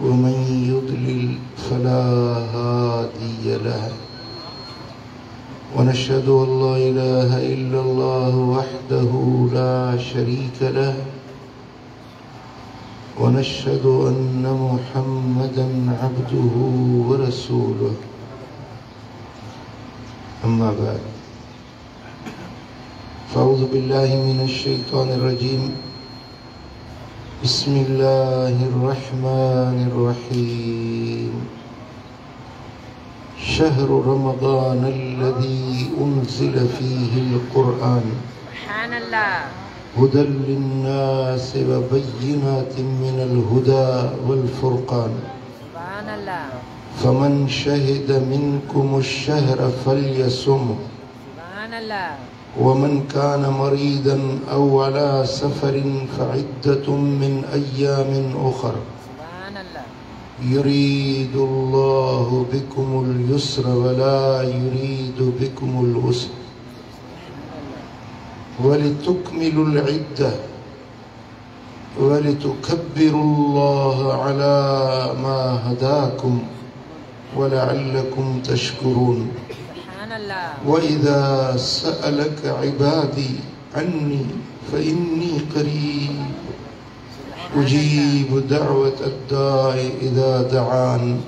ومن يضلل فلا هادي له ونشهد أن لا إله إلا الله وحده لا شريك له ونشهد أن محمدا عبده ورسوله أما بعد فأعوذ بالله من الشيطان الرجيم بسم الله الرحمن الرحيم شهر رمضان الذي أنزل فيه القرآن سبحان الله هدى للناس وبينات من الهدى والفرقان سبحان الله فمن شهد منكم الشهر فليصمه سبحان الله ومن كان مريضا أو على سفر فعدة من أيام أخر سبحان الله يريد الله بكم اليسر ولا يريد بكم العسر ولتكملوا العدة ولتكبروا الله على ما هداكم ولعلكم تشكرون وإذا سألك عبادي عني فإني قريب أجيب دعوة الداعي إذا دعان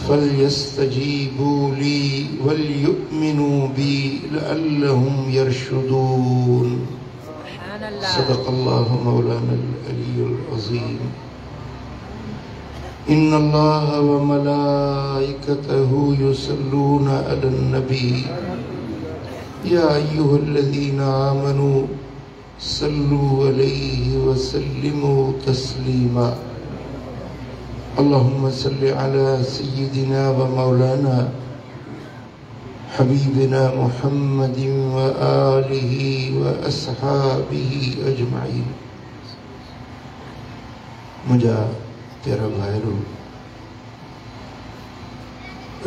فليستجيبوا لي وليؤمنوا بي لعلهم يرشدون صدق الله مولانا العلي العظيم إن الله وملائكته يصلون على النبي يا أيها الذين آمنوا صلوا عليه وسلموا تسليما اللهم صل على سيدنا ومولانا حبيبنا محمد وآله وأصحابه أجمعين मुझा तेरा भाईरो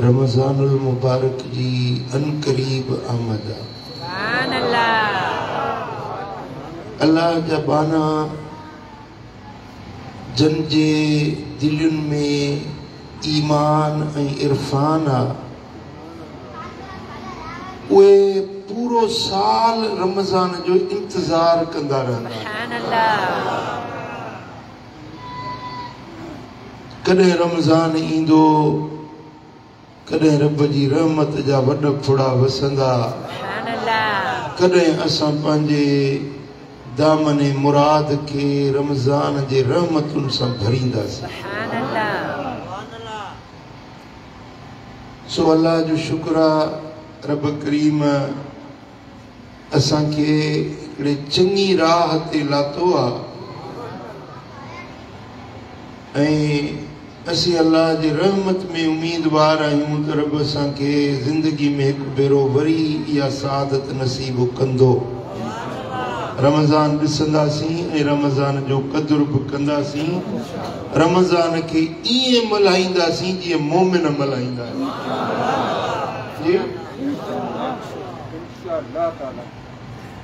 रमज़ानुल मुबारक जी अनकरीब आमद सुभान अल्लाह अल्लाह जा बाना जन जे दिलुनि में ईमान ऐं इरफान आ उहे पूरो साल रमज़ान जो इंतज़ार कंदा रहंदा सुभान अल्लाह कॾहिं रमज़ान ईंदो कॾहिं रब जी रहमत जा वॾ फुड़ा वसंदा कॾहिं असां पंहिंजे दामन मुराद के रमज़ान जे रहमतुनि सां भरींदासीं सो अल्लाह जो शुक्र आहे रब करीम असांखे हिकिड़े चङी राह ते लातो आहे ऐं असीं अल्लाह जे रहमत में उम्मीदवार आहियूं त रब असांखे ज़िंदगी में हिकु भेरो वरी इहा सआदत नसीब कंदो रमज़ान ॾिसंदासीं ऐं रमज़ान जो क़दुर बि कंदासीं रमज़ान खे ईअं मल्हाईंदासीं जीअं मोमिन मल्हाईंदा आहिनि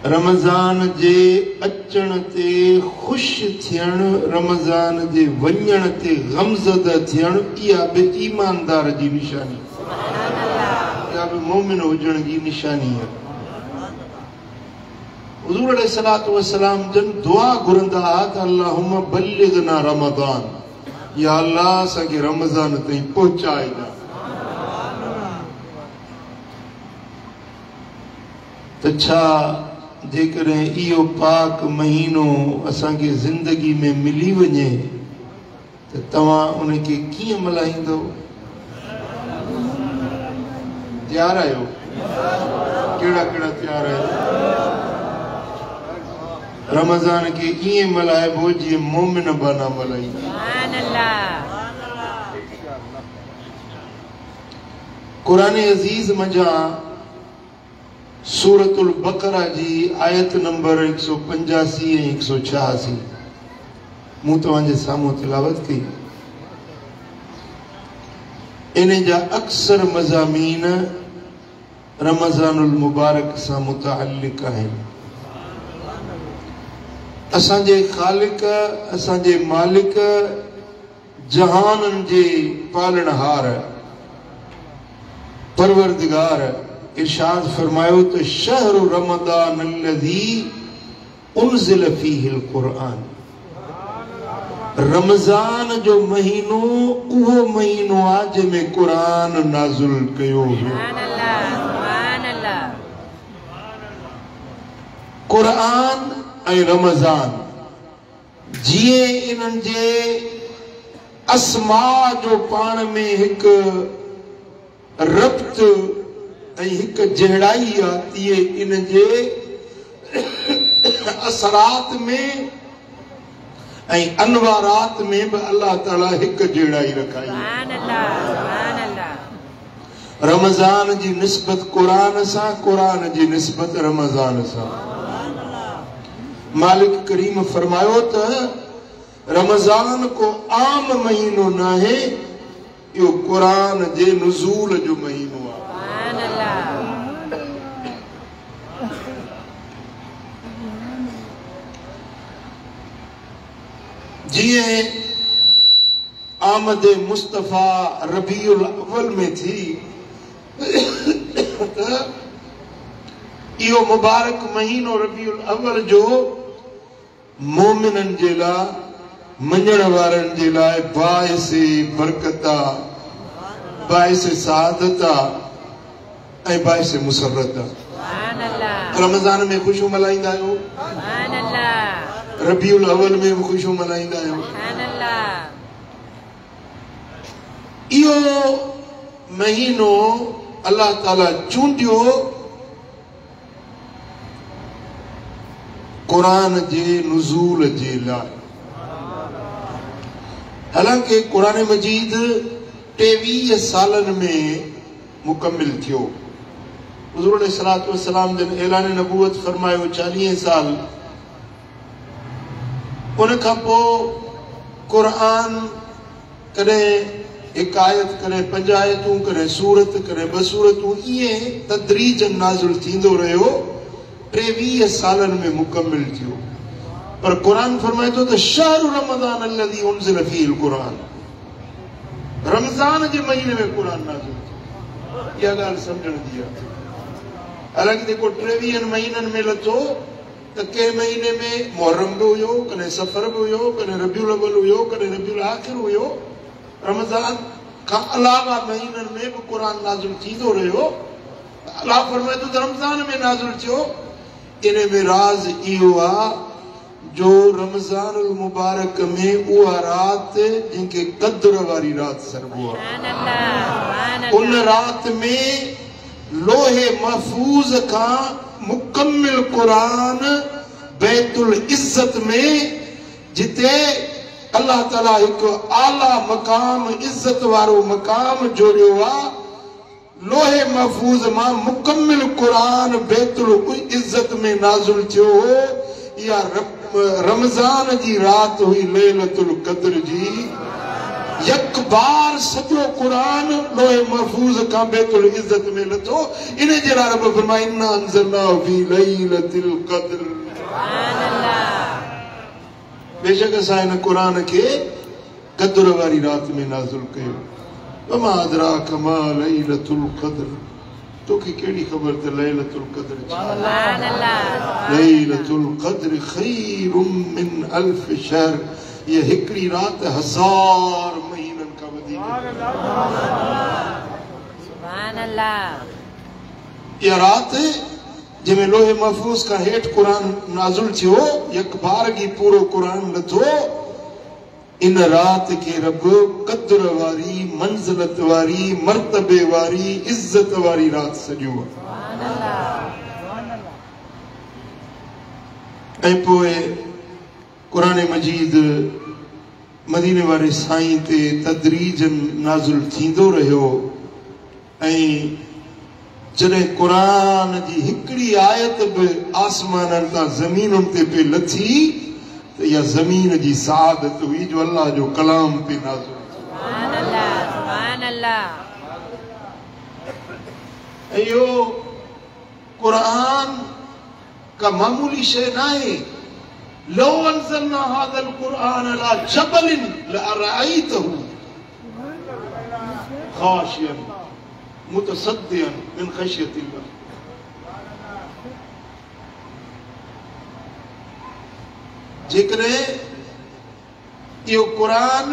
रमज़ान जे अचण ते ख़ुशि थियण रमज़ान जे वञण ते गमज़द थियण इहा बि ईमानदार जी निशानी इहा बि मोमिन हुजण जी निशानी आहे हुज़ूर अलैहिस्सलातु वस्सलाम जन दुआ घुरंदा हुआ त अल्लाहुम्मा बल्लिगना रमज़ान या अल्लाह असांखे रमज़ान ताईं पहुचाए ॾे त छा जेकॾहिं इहो पाक महीनो असांखे ज़िंदगी में मिली वञे त तव्हां उनखे कीअं मल्हाईंदव तयार आहियो कहिड़ा कहिड़ा तयार आहियो रमज़ान खे ईअं मल्हाइबो जीअं मोमिन बाना मल्हाईंदा क़ुरान अज़ीज़ मंझां सूरतुल बकरा जी आयत नंबर 185 ऐं 186 मूं तव्हांजे साम्हूं तिलावत कई इन जा अक्सर मज़ामीन रमज़ानुल मुबारक सां मुतअल्लिक़ आहिनि असांजे ख़ालिक असांजे मालिक जहानन जे पालनहार परवरदिगार इरशाद फरमायो तो शहर रमदान अल्लज़ी उन्ज़िल फ़ीहिल क़ुरआन, रमज़ान जो महीनो उहो महीनो आ जंहिंमें क़ुरान नाज़िल कयो वियो। क़ुरान ऐं रमज़ान जीअं इन्हनि जे अस्मा जो पाण में हिकु रब्त ऐं हिकु जहिड़ाई आहे, तीअं इन जे असरात में ऐं अनवारात में भी अल्लाह ताला हिक जहिड़ाई रखाई। रमज़ान जी निस्बत क़ुरान सां, क़ुरान जी निस्बत रमज़ान सां। मालिक करीम फरमायो त रमज़ान को आम महीनो न है, यो क़ुरान जे नुज़ूल जो महीनो आहे। जिए आमद मुस्तफा रबीउल अव्वल में थी यो मुबारक महीनो रबीउल अव्वल जो मोमिनन जे लाइ, मञण वारन जे लाइ बाइसे बरकता, बाइसे सादता ऐं बाइसे मुसरत। रमज़ान में खुशियूं मल्हाईंदा आहियो, रबीउल अव्वल में भी खुशियूं मल्हाईंदा आहियो। इहो महीनो अल्लाह ताला चूंडियो क़ुरान जे नुज़ूल जे लाइ। हालांकि क़ुरान मजीद 23 सालन में मुकम्मिल थियो। हुज़ूर अलैहिस्सलातु वस्सलाम जन ऐलान नबूवत फरमायो 40 साल। उन खां पोइ क़ुरान कॾहिं हिकु आयत, कॾहिं 5 आयतूं, कॾहिं सूरत, कॾहिं 2 सूरतूं, ईअं तदरीजन नाज़िल थींदो रहियो। 23 सालन में मुकम्मिल थियो। पर क़ुरान फरमाए थो त शहरु रमज़ान अल्लज़ी उन्ज़िल फ़ीहिल क़ुरआन, रमज़ान जे महीने में क़ुरान नाज़िल थियो। इहा ॻाल्हि सम्झण जी आहे। हालांकि जेको 23 महीननि में लथो त कंहिं महीने में मुहर्रम बि हुयो, कॾहिं सफ़र बि हुयो, कॾहिं रबीउल अव्वल हुयो, कॾहिं रबीउल आख़िर हुयो। रमज़ान खां अलावा महीननि में बि क़ुरान नाज़िल थींदो रहियो। अल्लाह फरमाए थो त रमज़ान में नाज़िल थियो। इन में राज़ इहो आहे जो रमज़ानुल मुबारक में उहा राति जंहिंखे क़द्र वारी राति सरबो आहे, उन राति में लोहे महफूज़ खां मुकम्मिल क़ुरान बैतुल इज़्ज़त में, जिते अल्लाह ताला हिकु आला मक़ाम, इज़्ज़त वारो मक़ाम जोड़ियो आहे, लोहे महफूज़ मां मुकम्मिल क़ुरान बैतुल इज़्ज़त में नाज़िल थियो हो। इहा रमज़ान जी राति हुई लैलतुल क़द्र जी। यक बार सॼो क़ुरान लोहे महफूज़ खां बैतुल इज़्ज़त में लथो। इन जे लाइ रब फरमाए इन्ना अंज़लनाहु फ़ी लैलतिल क़द्र। बेशक असां हिन क़ुरान खे क़द्र वारी राति में नाज़िल कयो। वमा अदराक मा लैलतुल क़द्र, तोखे कहिड़ी ख़बर त लैलतुल क़द्र छा? लैलतुल क़द्र खैरुम मिन अल्फ शहर। ये हिकड़ी रात 1000 महीनन का वधीक। सुभान अल्लाह। ये रात जंहिंमें लोहे महफूज़ खां हेठि क़ुरान नाज़िल थियो, यकबारगी पूरो क़ुरान लथो। इन रात के रब क़द्र वारी, मंज़िलत वारी, मर्तबे वारी, इज़्ज़त वारी रात सॼो। ऐं पोइ क़ुरान मजीद मदीने वारे साईं ते तदरीजन नाज़िल थींदो रहियो। ऐं जॾहिं क़ुरान जी हिकिड़ी आयत बि आसमाननि तां ज़मीनुनि ते पे लथी त इहा ज़मीन जी सआदत हुई जो अल्लाह जो कलाम पे नाज़िल थियो। सुभान अल्लाह, सुभान अल्लाह। इहो क़ुरान का मामूली शइ न आहे। लो अंज़लना हाज़ल क़ुरआन अला जबलिन लअरअयतहु खाशियन मुतसद्दियन मिन खशियतिल्लाह। जेकॾहिं इहो क़ुरान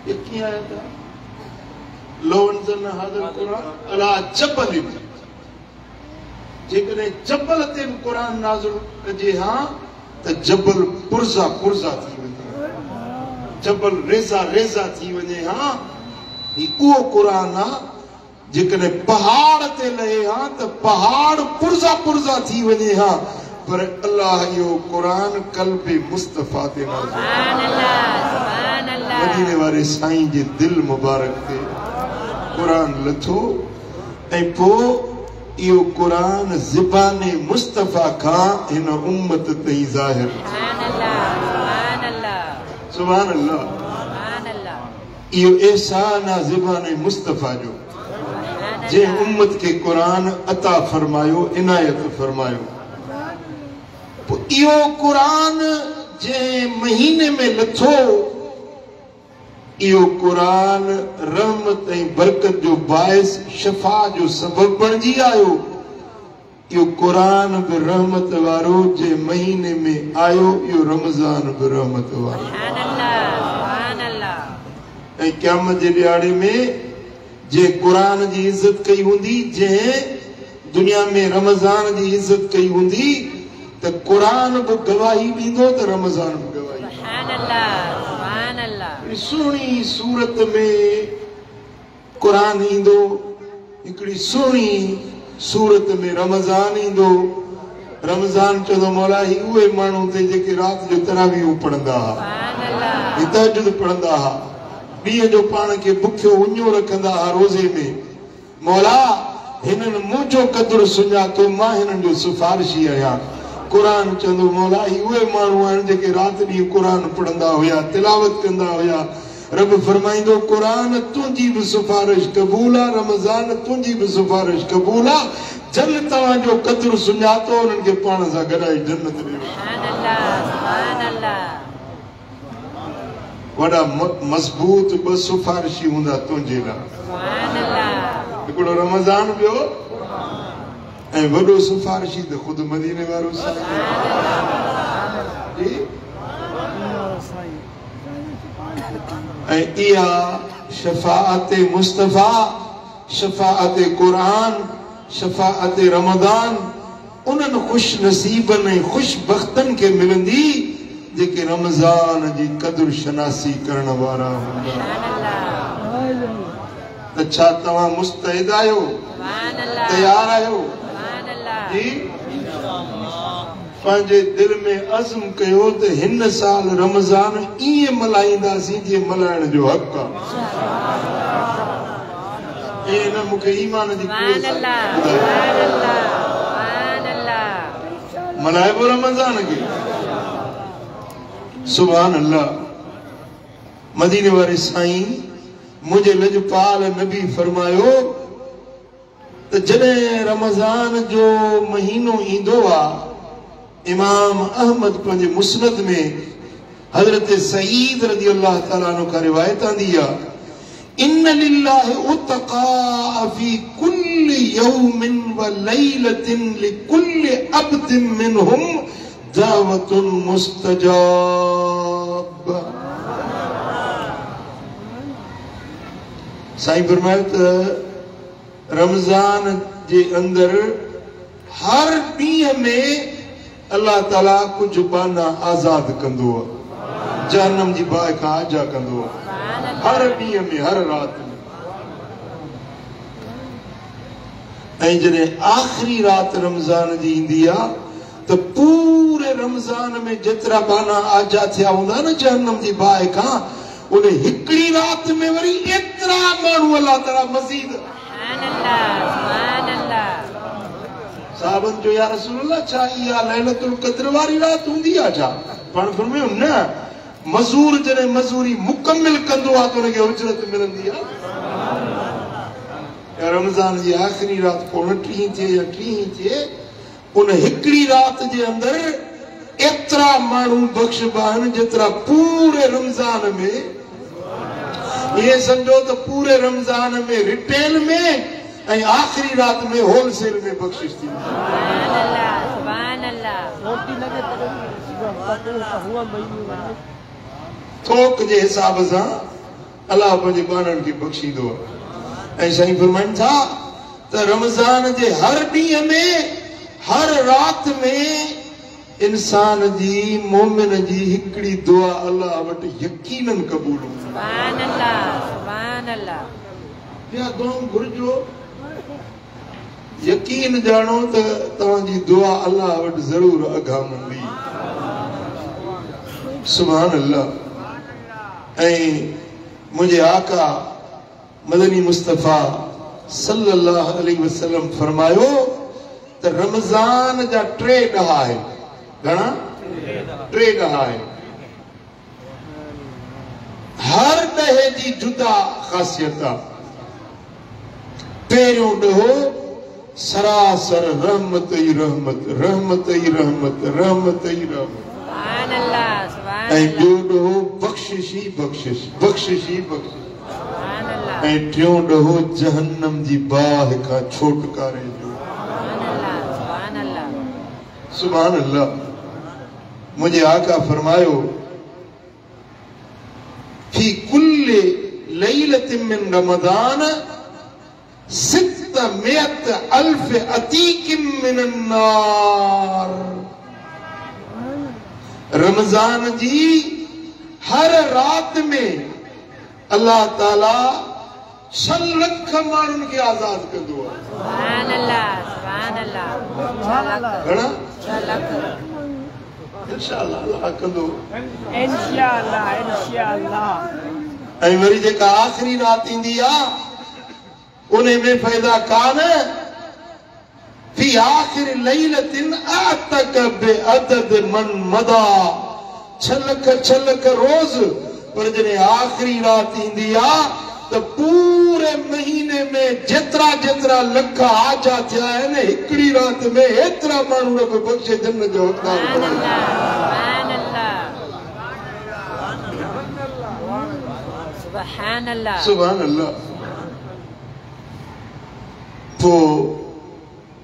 कीअं आया था, लो अंज़लना हाज़ल क़ुरआन अला जबलिन, जेकॾहिं जबल ते क़ुरान नाज़िल कजे हा त जबल पुरज़ा पुरज़ा थी वञे, जबल रेज़ा रेज़ा थी वञे हा। उहो क़ुरान आहे जेकॾहिं पहाड़ ते लहे हा त पहाड़ पुरज़ा पुरज़ा थी वञे हा। पर अल्लाह इहो क़ुरान क़ल्ब मुस्तफ़ा ते नाज़िल, मदीने वारे साईं जे दिल मुबारक ते क़ुरान लथो ऐं पोइ इहो क़ुरान ज़बाने मुस्तफ़ा खां हिन उम्मत ताईं ज़ाहिर। सुभान अल्लाह। इहो एहसान आहे ज़बाने मुस्तफ़ा जो, जंहिं उम्मत खे क़ुरान अता फरमायो, इनायत फरमायो। इहो क़ुरान जंहिं महीने में लथो, इहो क़ुरान रहमत ऐं बरकत जो बाइस शफ़ा जो सबब बणिजी आयो। इहो क़ुरान बि रहमत वारो जंहिं महीने में आयो, इहो रमज़ान बि रहमत वारो। ऐं क़यामत जे ॾियारे में जंहिं क़ुरान जी इज़त कई हूंदी, जंहिं दुनिया में रमज़ान जी इज़त कई हूंदी, त क़ुरान बि गवाही ॾींदो त रमज़ान बि गवाही। सुहिणी सूरत में क़ुरान ईंदो, हिकिड़ी सुहिणी सूरत में रमज़ान ईंदो। रमज़ान चवंदो मौला ही उहे माण्हू ते जेके राति जो तरावीह पढ़ंदा हुआ, तहज्जुद पढ़ंदा हुआ, ॾींहं जो पाण खे बुखियो उञो रखंदा हुआ रोज़े में। मौला हिननि मुंहिंजो क़दुरु सुञातो, मां हिननि जो सिफारिशी आहियां। क़ुरान चवंदो मौला ही उहे माण्हू आहिनि जेके राति ॾींहुं क़ुरान पढ़ंदा हुया, तिलावत कंदा हुया। रब फरमाईंदो क़ुरान तुंहिंजी बि सिफारिश क़बूल आहे, रमज़ान तुंहिंजी बि सिफारिश क़बूल आहे। जन तव्हांजो क़दुरु सुञातो, उन्हनि खे पाण सां गॾाई जन्नत ॾियो। वॾा मज़बूत ॿ सिफारिशी हूंदा तुंहिंजे लाइ, हिकिड़ो रमज़ान ॿियो ऐं वॾो सिफारिशी त ख़ुदि मदीने वारो ऐं इहा शफ़ाअत मुस्तफ़ा, शफ़ाअत क़ुरान, शफ़ाअत रमज़ान उन्हनि ख़ुश नसीबनि ऐं ख़ुशबख़्तनि खे मिलंदी जेके रमज़ान जी क़दुरु शनासी करण वारा हूंदा। त छा तव्हां मुस्तैद आहियो, तयार आहियो? जी पंहिंजे दिल में अज़्म कयो त हिन साल रमज़ान ईअं मल्हाईंदासीं जीअं मल्हाइण जो हक़ आहे। ईअं न मूंखे ईमान जी मल्हाइबो रमज़ान खे। सुभान अल्लाह। मदीने वारे साईं मुझे लजपाल नबी फरमायो त जॾहिं रमज़ान जो महीनो ईंदो आहे, इमाम अहमद पंहिंजे मुस्नद में हज़रत सईद रज़ी अल्लाह ताला अन्हु खां रिवायत आंदी आहे, इन्न लिल्लाहि उतक़ा फी कुल्लि यौमिन व लैलतिन लिकुल्लि अब्दिन मिनहुम दावतुन मुस्तजाब। साईं फरमायो त रमज़ान जे अंदर हर ॾींहं में अल्लाह ताला कुछ बाना आजाद कंदो आहे, जहन्नम जी बाहि खां आजा कंदो आहे, हर ॾींहं में, हर राति में। ऐं जॾहिं आख़िरी राति रमज़ान जी ईंदी आहे त पूरे रमज़ान में जेतिरा बाना आजा थिया हूंदा न जहन्नम जी बाहि खां, उन हिकिड़ी राति में वरी एतिरा माण्हू अल्लाह ताला मज़ीद। साहबन जो या रसूल अल्लाह छा इहा लैलतुल क़द्र वारी रात हूंदी आहे छा? पाण फरमायो न, मज़ूर जॾहिं मज़ूरी मुकमिल कंदो आहे त हुनखे उजरत मिलंदी आहे। या रमज़ान जी आख़िरी राति 29 थिए या 30 थिए, उन हिकिड़ी राति जे अंदर एतरा मानू बख्शबान जितरा पूरे रमजान में ये समझो तो पूरे रमजान में रिटेल में ऐं आखिरी रात में होलसेल में बख्शिश थी थोक जे हिसाब सां अल्लाह पंहिंजे बाणनि खे बख्शींदो ऐं साईं फरमाइनि था त रमज़ान जे हर ॾींहं में हर रात में इंसान जी मोमिन जी हिकड़ी दुआ अल्लाह वटि यकीनन क़बूल सुभान अल्लाह या दुआ घुर्जो यकीन जानो त तव्हांजी दुआ अल्लाह वटि ज़रूर अघा मिलंदी सुभान अल्लाह ऐं मुझे आका मदनी मुस्तफा सल्लल्लाहु अलैहि वसल्लम फरमायो त रमजान जा 3 ॾहा है घणा 3 ॾहा है हर ॾहे जी जुदा ख़ासियत आहे पहिरियों ॾहो सरासर रहमत ई रहमत रहमत ई रहमत रहमत ई रहमत सुभान अल्लाह ऐं ॿियो ॾहो बख़्शिश ई बख़्शिश बख़्शिश ई बख़्शिश सुभान अल्लाह ऐं टियों ॾहो जहन्नम जी बाह खां छोटकारे जो सुभान अल्लाह सुभान अल्लाह मुझे आका फरमायो फी कुल्ले लैलतिन मिन रमज़ान 600,000 अतीकिम मिनन नार रमजान जी हर रात में अल्लाह ताला 6 लख माण्हुनि खे आज़ाद कंदो आहे सुभान अल्लाह घणा 6 लख इंशाअल्लाह अल्लाह कंदो इंशाअल्लाह ऐं वरी जेका आखिरी रात ईंदी आहे उन में फ़ाइदा कान फी आखिर लैलतिन आतक बेअदद मन मदा 6 लख रोज पर जने आखिरी रात ईंदी आ तो पूरे महीने में जेतरा जेतरा लख आजा थिया आहिनि हिकड़ी रात में एतरा माण्हू रब बख़्शे जन्नत जो हक़दार सुभान अल्लाह सुभान अल्लाह तो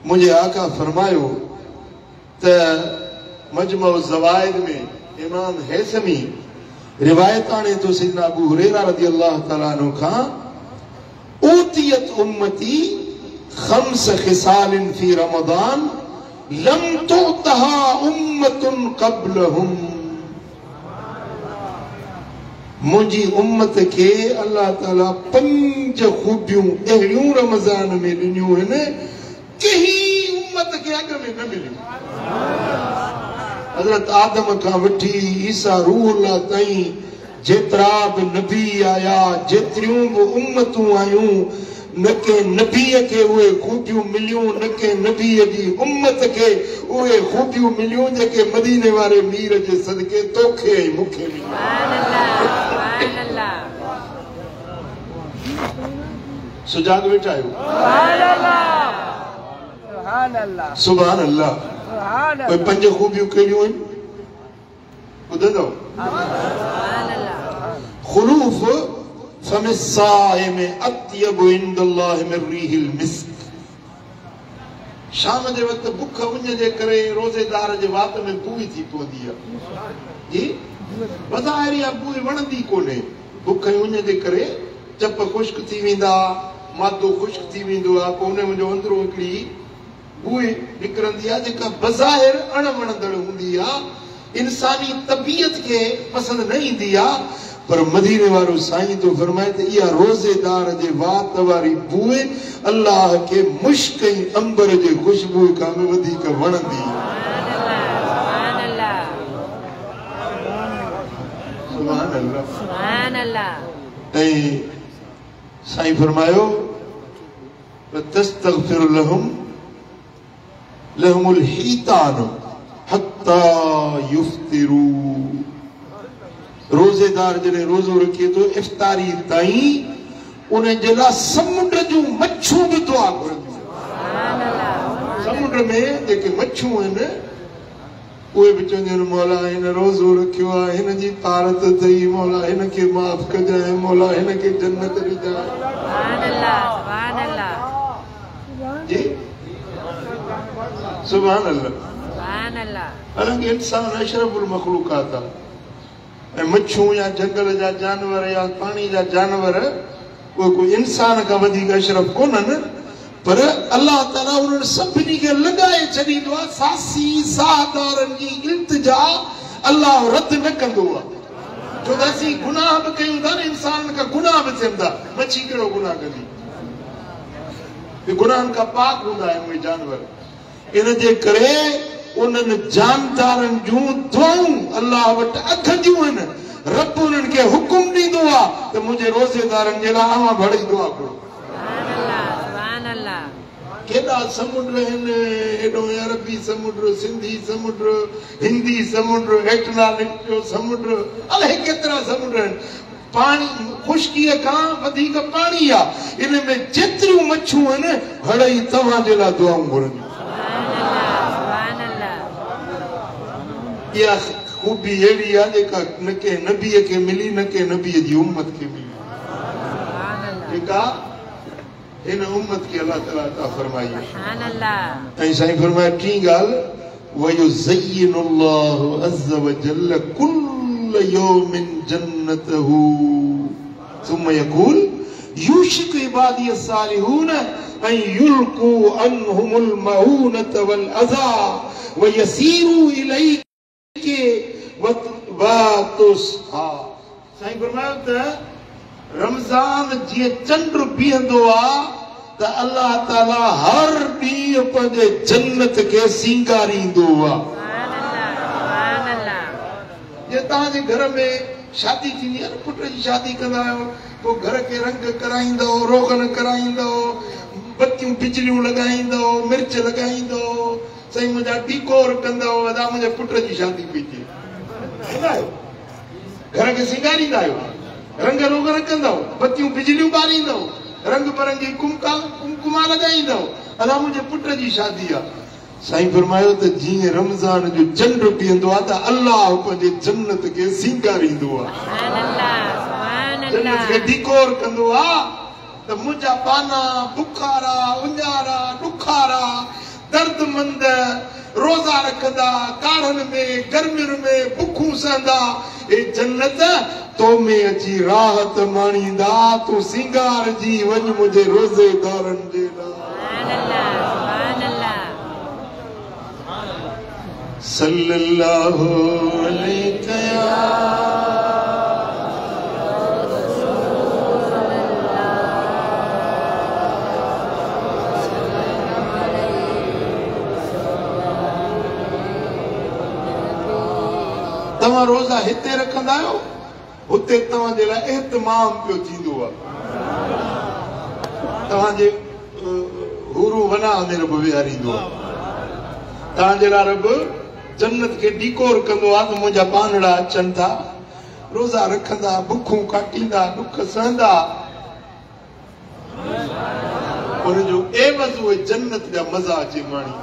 मुझे आका फरमायो त मजमउ ज़वाइद में इमाम हैसमी रिवायत आने तो सैयदना अबू हुरैरा रज़ियल्लाहु तआला अन्हु का उतियत उम्मती 5 खिसालिन फी रमज़ान लम तुतहा उम्मतुन क़ब्लहुम मुझी उम्मत के अल्लाह ताला 5 खूबियूं अहिड़ियूं रमज़ान में ॾिनियूं आहिनि कहीं उम्मत के अग में न मिली हजरत आदम का वठी ईसा रूहुल्लाह ताईं जेतरा भी नबी आया जेतरियूं भी उम्मतूं आयूं न के नबी के उहे खूबियूं मिलियूं न के नबी जी उम्मत के उहे खूबियूं मिलियूं जेके मदीने वारे मीर जे सदके तोखे ऐं मूंखे मिलियूं सुभान अल्लाह सुजाग वेठा आहियो सुभान अल्लाह कोई 5 खूबियूं कहिड़ियूं आहिनि ॿुधंदव खुलूफ फम साइम अत्यब इंदल्लाह मिन रीहिल मिस्क शाम जे वक़्त बुख उञ जे करे रोज़ेदार जे वात में बूई थी पवंदी आहे जी वधाइरी आहे बूई वणंदी कोन्हे बुख उञ जे करे चप खुश्क थी वेंदा मादो खुश्क थी वेंदो आहे पोइ उन मुंहिंजो अंदरो हिकिड़ी बूई निकिरंदी आहे जेका बज़ाहिर अणवणंदड़ हूंदी आहे इंसानी तबीयत के पसंद न ईंदी आहे पर मदीने वारो साईं तो फरमाए त इहा रोज़ेदार जे वात वारी बूए अल्लाह के मुश्क ऐं अंबर जे खुशबू खां वधीक वणंदी सुभान अल्लाह सुभान अल्लाह ऐं साईं फरमायो तस्तगफिर लहुमुल हीतान हत्ता युफ्तिरू रोज़ेदार जने रोज़ो रखे तो इफ्तारी ताईं उन जे लाइ समुंड जूं मच्छूं भी दुआ करंदियूं समुंड में जेके मच्छूं आहिनि उहे भी चवंदियूं आहिनि मौला हिन रोज़ो रखियो आहे हिन जी तारत अथई मौला हिन खे माफ़ कजांइ मौला हिन खे जन्नत ॾिजांइ सुभान अल्लाह जी सुभान अल्लाह हालांकि इंसान अशरफुल मखलूकात आहे ऐं मच्छूं या जंगल जा जानवर या पानी जा जानवर उहे कोई इंसान खां वधीक अशरफ कोन्हनि पर अल्लाह ताला उन्हनि सभिनी खे लॻाए छॾींदो आहे सासी साहदारनि जी इल्तिजा अल्लाह रद्द न कंदो आहे छो त असीं गुनाह बि कयूं था न इंसान खां गुनाह बि थियनि था मच्छी कहिड़ो गुनाह कंदी गुनाहनि खां पाक हूंदा आहिनि उहे जानवर इन जे करे उन्हनि जानदारनि जूं दुआऊं अल्लाह वटि अखंदियूं आहिनि रब उन्हनि खे हुकुम ॾींदो आहे त मुंहिंजे रोज़ेदारनि जे लाइ अवां भड़ी दुआ करो केॾा समुंड आहिनि एॾो अरबी समुंड सिंधी समुंड हिंदी समुंड एटलांटिक जो समुंड अलाए केतिरा समुंड आहिनि पाणी खुश्कीअ खां वधीक पाणी आहे इन में जेतिरियूं मच्छूं आहिनि हड़ई तव्हांजे लाइ दुआऊं घुरंदियूं इहा खूबी अहिड़ी आहे जेका न के नबीअ खे मिली न के नबीअ जी उम्मत खे मिली जेका इन उम्मत के अल्लाह ताला अता फरमाई सुभान अल्लाह ऐं साईं फरमाया टी ॻाल्हि वयुज़य्यिनुल्लाहु अज़्ज़ व जल्ल कुल्ल यौमिन जन्नतहु सुम्म यक़ूल युशिकु इबादी अस्सालिहून अन युल्कू अन्हुमुल मऊनत वल अज़ा व यसीरू इलैके वतुसहा साईं फरमायो त रमज़ान जीअं चंड बीहंदो आहे त अल्लाह ताला हर ॾींहुं पंहिंजे जन्नत खे सींगारींदो आहे जे तव्हांजे घर में शादी थींदी आहे न पुट जी शादी कंदा आहियो पोइ घर खे रंग कराईंदो रोगन कराईंदो बतियूं बिजलियूं लॻाईंदो मिर्च लॻाईंदो साईं मुंहिंजा डीकोर कंदो अदा मुंहिंजे पुट जी शादी पई थिए घर खे सींगारींदा आहियो रंग रोगन कंदो बतियूं बिजलियूं ॿारींदो रंग बिरंगी कुमकुमा लॻाईंदो अदा मुंहिंजे पुट जी शादी आहे साईं फरमायो त जीअं रमज़ान जो चंड बीहंदो आहे त अल्लाह पंहिंजे जन्नत खे सींगारींदो आहे जन्नत खे डीकोर कंदो आहे त मुंहिंजा पाना बुखारा उञारा ॾुखारा दर्दमंद रोज़ा रखंदा काढ़नि में गर्मियुनि में बुखूं सहंदा ए जन्नत तो में अची राहत माणींदा तूं सिंगार जी वञ मुंहिंजे रोज़ेदारनि जे लाइ सल्लल्लाहु अलैहि तव्हां रोज़ा हिते रखंदा आहियो हुते तव्हांजे लाइ एहतमाम पियो थींदो आहे तव्हांजे हुरू वना में रब विहारींदो आहे तव्हांजे लाइ रब जन्नत खे डीकोर कंदो आहे त मुंहिंजा पानड़ा अचनि था रोज़ा रखंदा बुखूं काटींदा ॾुख सहंदा उनजो एवज़ उहे जन्नत जा मज़ा अचे माणी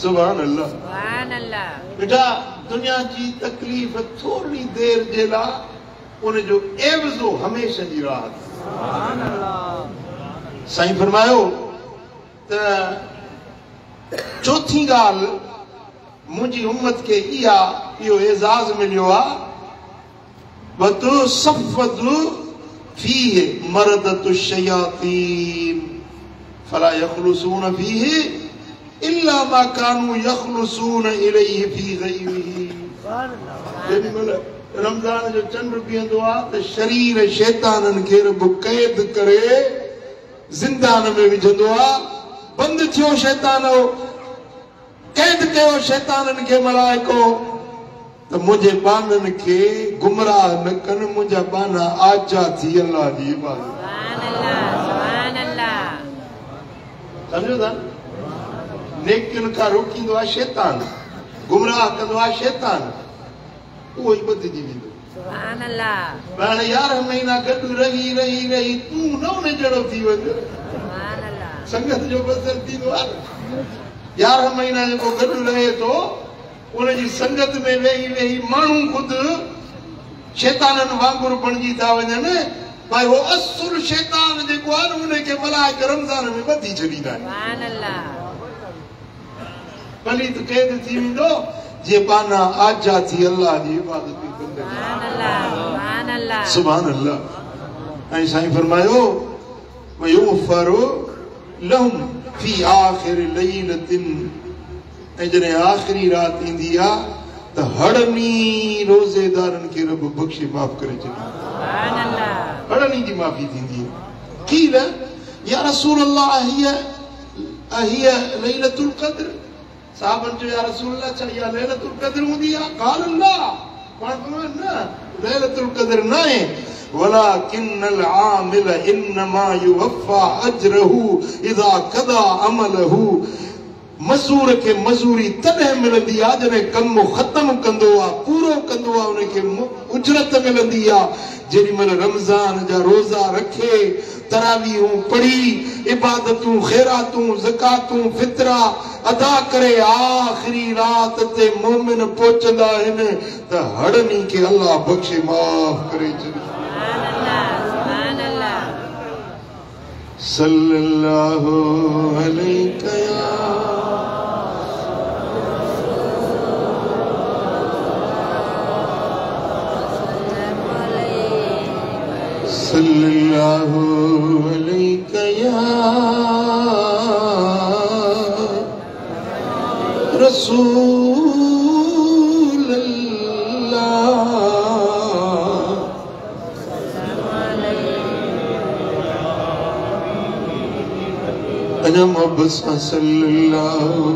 सुभान अल्लाह बेटा दुनिया जी तकलीफ़ थोड़ी देर जे लाइ उनजो एवज़ो हमेशह जी राहत साईं फरमायो त चौथी ॻाल्हि मुंहिंजी उम्मत खे इहो एज़ाज़ मिलियो आहे वतुसफ़्फ़दु फ़ीहि मरदतु शयातीन फला यख़लुसून फ़ीहि इल्ला मा कानू यख़लुसून इलैहि फ़ी ग़ैरिही जेॾीमहिल रमज़ान जो चंड बीहंदो आहे त शरीर शैताननि खे रब क़ैद करे ज़िंदान में विझंदो आहे बंदि थियो शैतान कैद कयो शैताननि खे मलाइको त मुंहिंजे बाननि खे गुमराह न कनि मुंहिंजा बाना आजा थी अल्लाह जी इबादत सम्झो था नेकियुनि खां रोकींदो आहे शैतान गुमराह कंदो आहे शैतान उहो ई बदिजी वेंदो हाणे 11 महीना गॾु रही रही रही तूं न उन जहिड़ो थी वञ संगत जो बसर थींदो आहे 11 महीना जो गॾु रहे तो उन जी संगत में वेही वेही माण्हू ख़ुदि शैताननि वांगुरु बणिजी था वञनि भाई वो असुल शैतान जेको आहे न उनखे मलाइक रमज़ान में ॿधी छॾींदा आहिनि पलीत क़ैद थी वेंदो जे पाना आजा थी अल्लाह जी इबादत कंदे सुभान अल्लाह ऐं साईं फरमायो वयुफ़रु लहुम फी आखिर लैलतिन ऐं जॾहिं आख़िरी रात ईंदी आहे त हड़नी रोज़ेदारनि खे रब बख़्शे माफ़ करे छॾींदो हड़नी जी माफ़ी थींदी आहे क़ील या रसूल अल्लाह हिय लैलतुल क़द्र साहबन जो या रसूल अल्लाह छा या लैलतुल क़द्र हूंदी आहे क़ाल अल्लाह पाण न लैलतुल क़द्र न आहे वलाकिन्नल आमिल इन्नमा युवफ़ा अजरहु इज़ा क़दा अमलहु मज़दूर के मज़दूरी तॾहिं मिलंदी आहे जॾहिं कमु ख़त्म कंदो आहे पूरो कंदो आहे उनखे उजरत मिलंदी आहे जेॾी महिल रमज़ान जा रोज़ा रखे तरावीहूं पढ़ी इबादतूं ख़ैरातूं ज़कातूं फितरा अदा करे आख़िरी रात ते मोमिन पहुचंदा आहिनि त हड़नी खे अल्लाह बख़्शे माफ़ करे छॾे सल्लल्लाहु अलैहि सल्लल्लाहु अलैहि रसूल अल्लाह अना मोहब्बत सल्लल्लाहु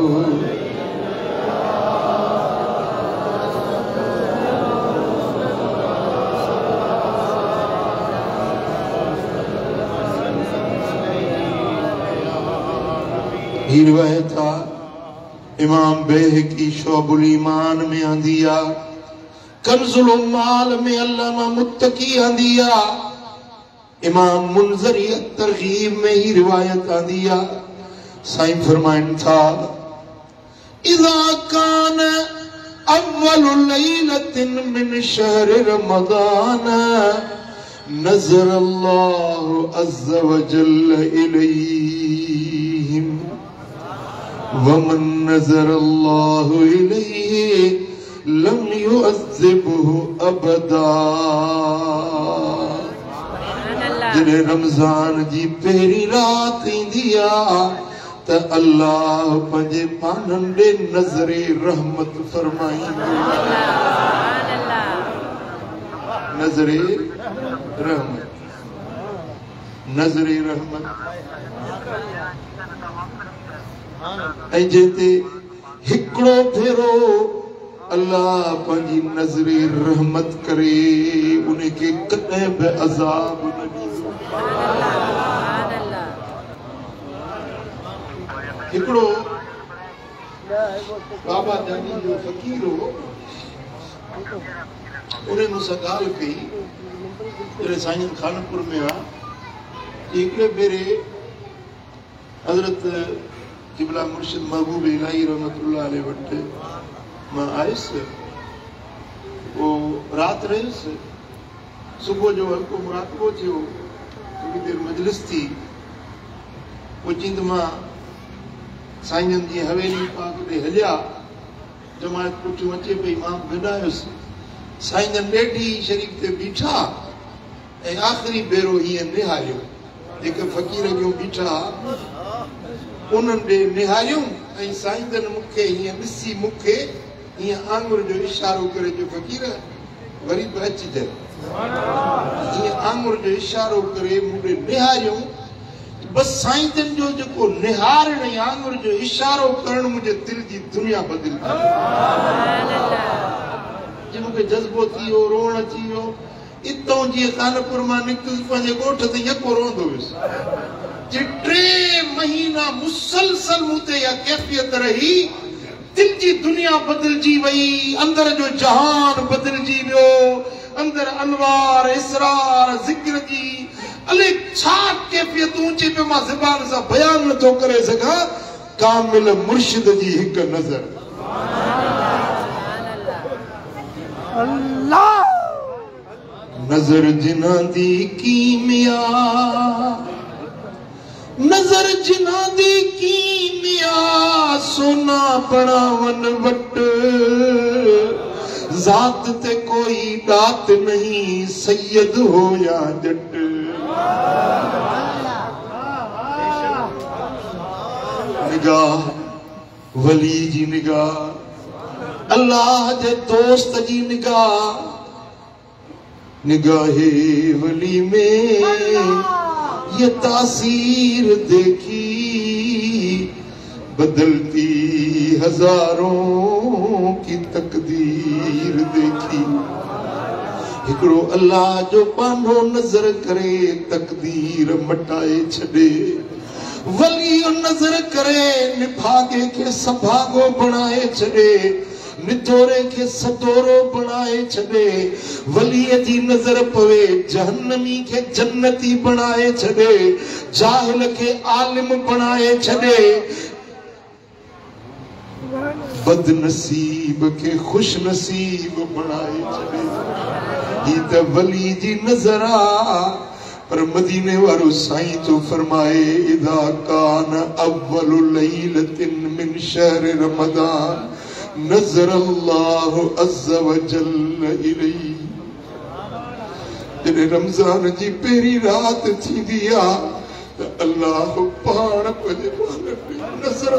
ही रिवायत इमाम बैहकी शोबुल ईमान में आंदिया कंजुल उम्माल में अल्लामा मुत्तकी आंदिया इमाम मुनज़री तरगीब में ही रिवायत आंदिया साईं फरमाइन था इज़ा कान अव्वलु लैलतिन मिन शहर रमज़ान नज़र अल्लाहु अज़्ज़ व जल्ल इलैहिम वमन नज़र अल्लाहु इलैहि लम युअज़्ज़िबहु अबदा जॾहिं रमज़ान जी पहिरीं रात ईंदी आहे त अल्लाह पंहिंजे पाननि ॾे नज़रे रहमत फरमाईंदो नज़रे रहमत नज़रे रहमत ऐं जंहिंते हिकिड़ो भेरो अल्लाह पंहिंजी नज़रे रहमत करे उनखे कॾहिं बि अज़ाब न ॾींदो हिकिड़ो बाबा जानी जो फ़कीर हो उन्हें मूंसां ॻाल्हि कई जॾहिं साईं खानपुर में आहे हिकिड़े भेरे हज़रत क़िबला मुर्शिद महबूब इलाही रहमतुल्लाह अलैहि वटि मां आयुसि वो राति रहियुसि सुबुह जो हल्को मुराक़बो थियो थोरी देरि मजलिस थी पोइ चईं त मां साईं जन जी हवेली पाक ॾे हलिया जमायत पुठियों अचे पई मां गॾायुसि साईं जन ॾेढी शरीफ़ ते बीठा ऐं आख़िरी भेरो हीअं निहारियो जेके फ़क़ीर जूं बीठा उन्हनि ॾे निहारियूं ऐं साईं जन मूंखे हीअं ॾिसी मूंखे हीअं आङुर जो इशारो करे जो फ़क़ीर वरी बि अचिजांइ हीअं आङुर जो इशारो करे मूं ॾे निहारियूं बस साईं जन जो जेको निहारण ऐं आङुर जो इशारो करणु मुंहिंजे दिलि जी दुनिया बदिल जी मूंखे जज़्बो थी वियो रोअण अची वियो इतां जीअं कानपुर मां निकितुसि पंहिंजे ॻोठ ते यको रोअंदो हुयुसि 3 महीना मुसलसल मूं ते इहा कैफ़ियत रही दिल जी दुनिया बदिलजी वई अंदर जो जहान बदिलजी वियो अंदर अनवार इसरार ज़िक्र जी अले छा कैफ़ियतूं अची पियो मां ज़बान सां बयान नथो करे सघां कामिल मुर्शिद जी एक नजर अल्लाह नजर जिना दी कीमिया नजर जिना दी कीमिया सोना बनावन वट जात ते कोई दात नहीं सैयद हो या जट निगाह वली जी निगाह अल्लाह जे दोस्त जी निगाह निगाहे वली में ये तासीर देखी बदलती हजारों की तकदीर देखी हिकड़ो अल्लाह जो पानो नजर करे तकदीर मटाए छड़े वली नजर करे निभागे के सभागो बनाए छड़े निथोरे के सतोरो बनाए छड़े वली जी नजर पवे जहन्नमी के जन्नती बनाए छड़े जाहिल के आलिम बनाए छड़े बदनसीब के खुश नसीब बनाए छड़े ही त वली जी नजरा पर मदीने वारो साईं तो फरमाए इदा कान अव्वलु लैलतिन मिन शहर रमजान नजर अल्लाह अज़्ज़ व जल्ल इलैहि जॾहिं रमज़ान जी पहिरीं रात थींदी आहे त अल्लाह पाण पंहिंजे पाण नज़र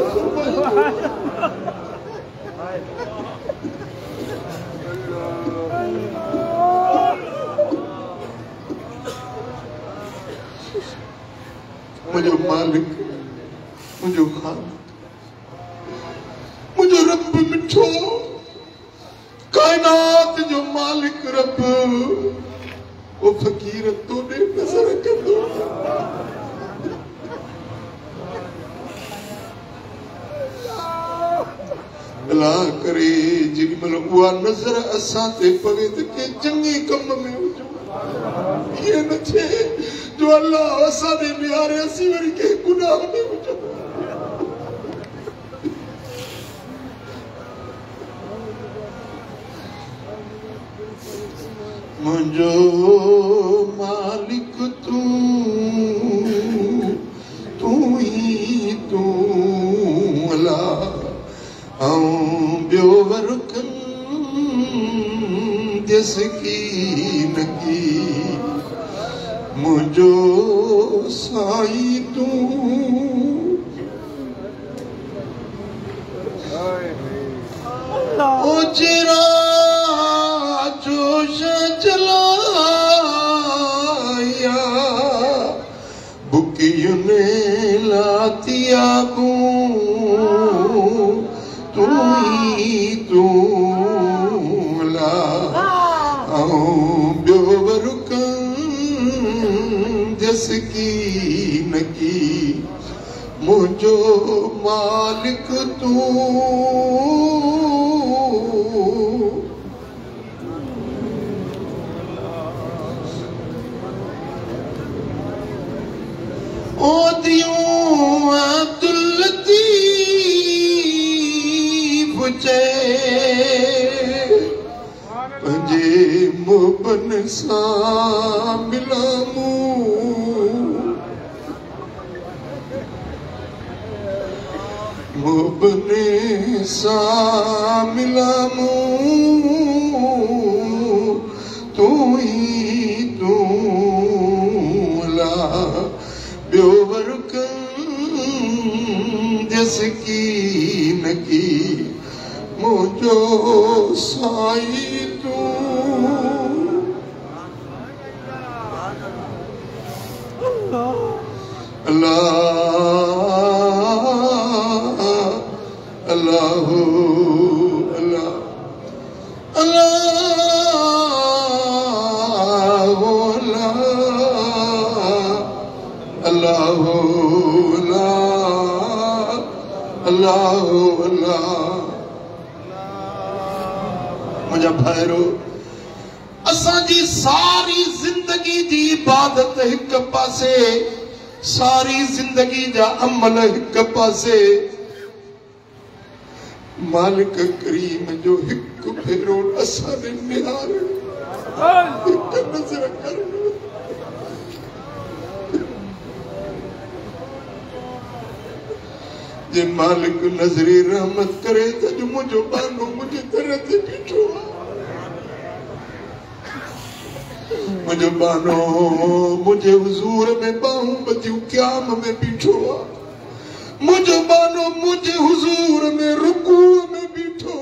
मुझो मालिक मुझो खालिक मुझो रब मिठो कायनात जो मालिक रब वो फकीर तोड़े नजर कंदो अल्लाह करे जेॾीमहिल उहा नज़र असां ते पवे त के चङे कम में हुजो ईअं न थिए जो अल्लाह असां ॾे निहारे असीं वरी के गुनाह में हुजो मुझो मालिक तू तू ही तू अला ॿियो वरुकन दिस की नकी मुझो साईं तू ओ जरा जोश चलाया बुकियों ने लातिया तू तू ही तू ला ॿियो वरुकन जस की नकी मुझो मालिक तू ओ दियों अब्दुल लतीफ पंजे मुबन सां मिलामूं मुबन सां मिलामूं तू ही तू ला ॿियो वरुकन जस की नकी मुझो साईं तू अल्लाह अल्लाह अल्लाह अल्लाह अल्लाह अल्लाह मुझा भाइरो असांजी सारी जिंदगी जी इबादत एक पासे सारी जिंदगी जा अमल एक पासे मालिक करीम जो हिक फेरो असां निहार हिक नज़र कर जे मालिक नज़रे रहमत करे त जो मुझो बानो मुझे दर ते बीठो मुझो बानो मुझे हुजूर में बाहूं बदियूं क़याम में बीठो मुझो बानो मुझे हुजूर में रुकू में बीठो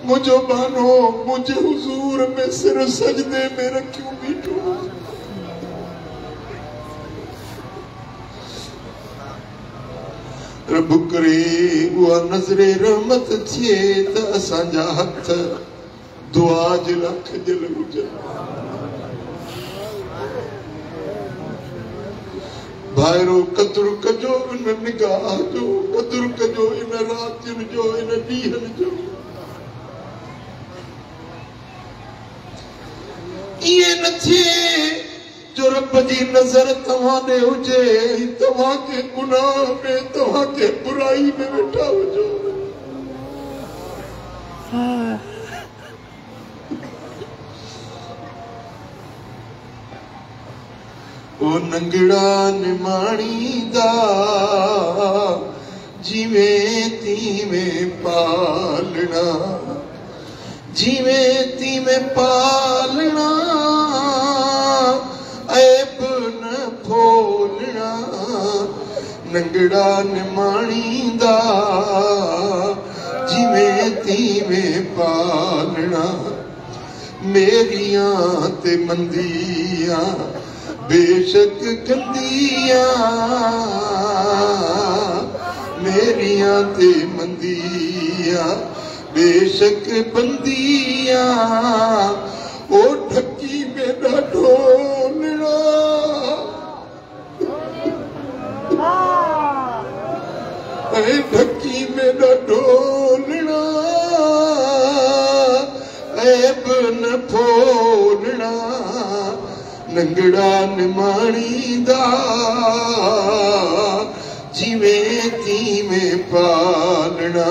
मुझो बानो मुझे हुजूर में सिर सजदे में रखियो बीठो रब करे उहा नज़रे रहमत थिए त असांजा हथ दुआ जे लाइ खजल हुजनि भाइरो क़दुरु कजो इन निगाह जो क़दुरु कजो इन रातियुनि जो इन ॾींहंनि जो इएं न थिए जो रब जी नज़र तव्हां ॾे हुजे तव्हां के गुनाह में तव्हां के बुराई में वेठा हुजो ओ नंगड़ा निमाणींदा जिवें तीवें पालना जिवें तीवें पालना ऐब न फोलना नंगड़ा निमाणींदा जिवें तीवें पालना मेरियां ते मंदियां बेशक कंदिया मेरियां ते मंदिया बेशक बंदिया ओ ढकी में ॾाढो निड़ा ढकी में ॾाढो निड़ा ऐब न फोलना नंगड़ा निमाणींदा जिवें तीवें पालना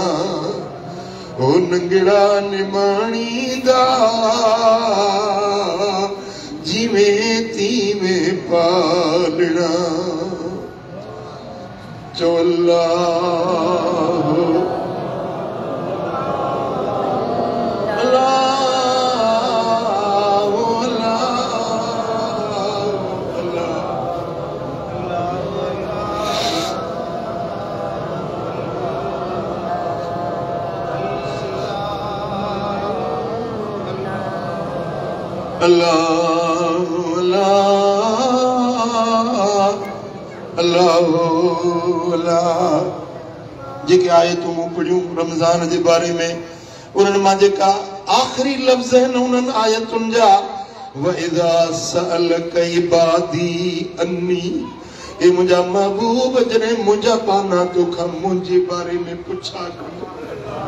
ओ नंगड़ा निमाणींदा जिवें तीवें पालना चोला अल्लाह अल्लाह अल्लाह जेके आयतूं मूं पढ़ियूं रमज़ान जे बारे में उन्हनि मां जेका आख़िरी लफ़्ज़ आहिनि उन्हनि आयतुनि जा वइज़ा सअलक इबादी अन्नी ए मुंहिंजा महबूब जॾहिं मुंहिंजा पाना तोखां मुंहिंजे बारे में पुछा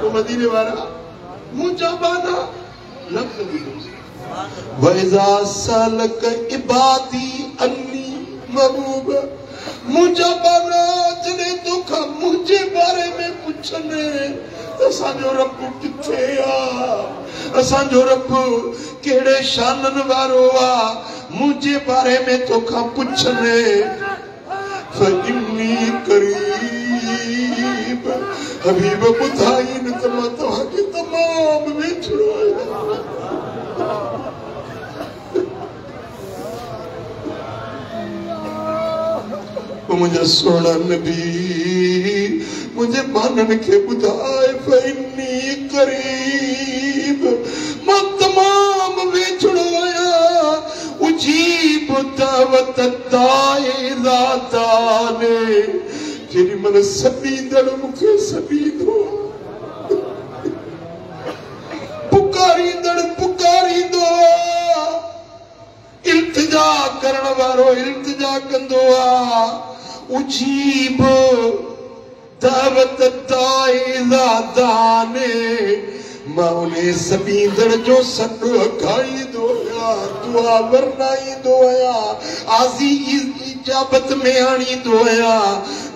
तो मदीने वारा मुंहिंजा पाना लफ़्ज़ वइज़ा सअलक इबादी अन्नी महबूब मुंहिंजा बाना जॾहिं तोखां मुंहिंजे बारे में पुछनि असांजो रब किथे आ असांजो रब कहिड़े शाननि वारो आ मुंहिंजे बारे में तोखां पुछनि फइन्नी करीब हबीब ॿुधाईनि त मां तव्हांखे तमामु वेझड़ो आहियां मुझे सोना नबी मुझे मानन के बुधाए फइन्नी करीब मां तमाम वेछड़ो आया उजीब दावत दाए दाताने जेडी मन सदींदड़ मुखे सदींदो पुकारींदड़ पुकारींदो इल्तिजा करण वारो इल्तिजा कंदो आ उजीब दावत दाइदा दाने मां उन्हें सदींदड़ जो सॾु अघाईंदो या दुआ वरनाई दोया आजी इजाबत में आनी दोया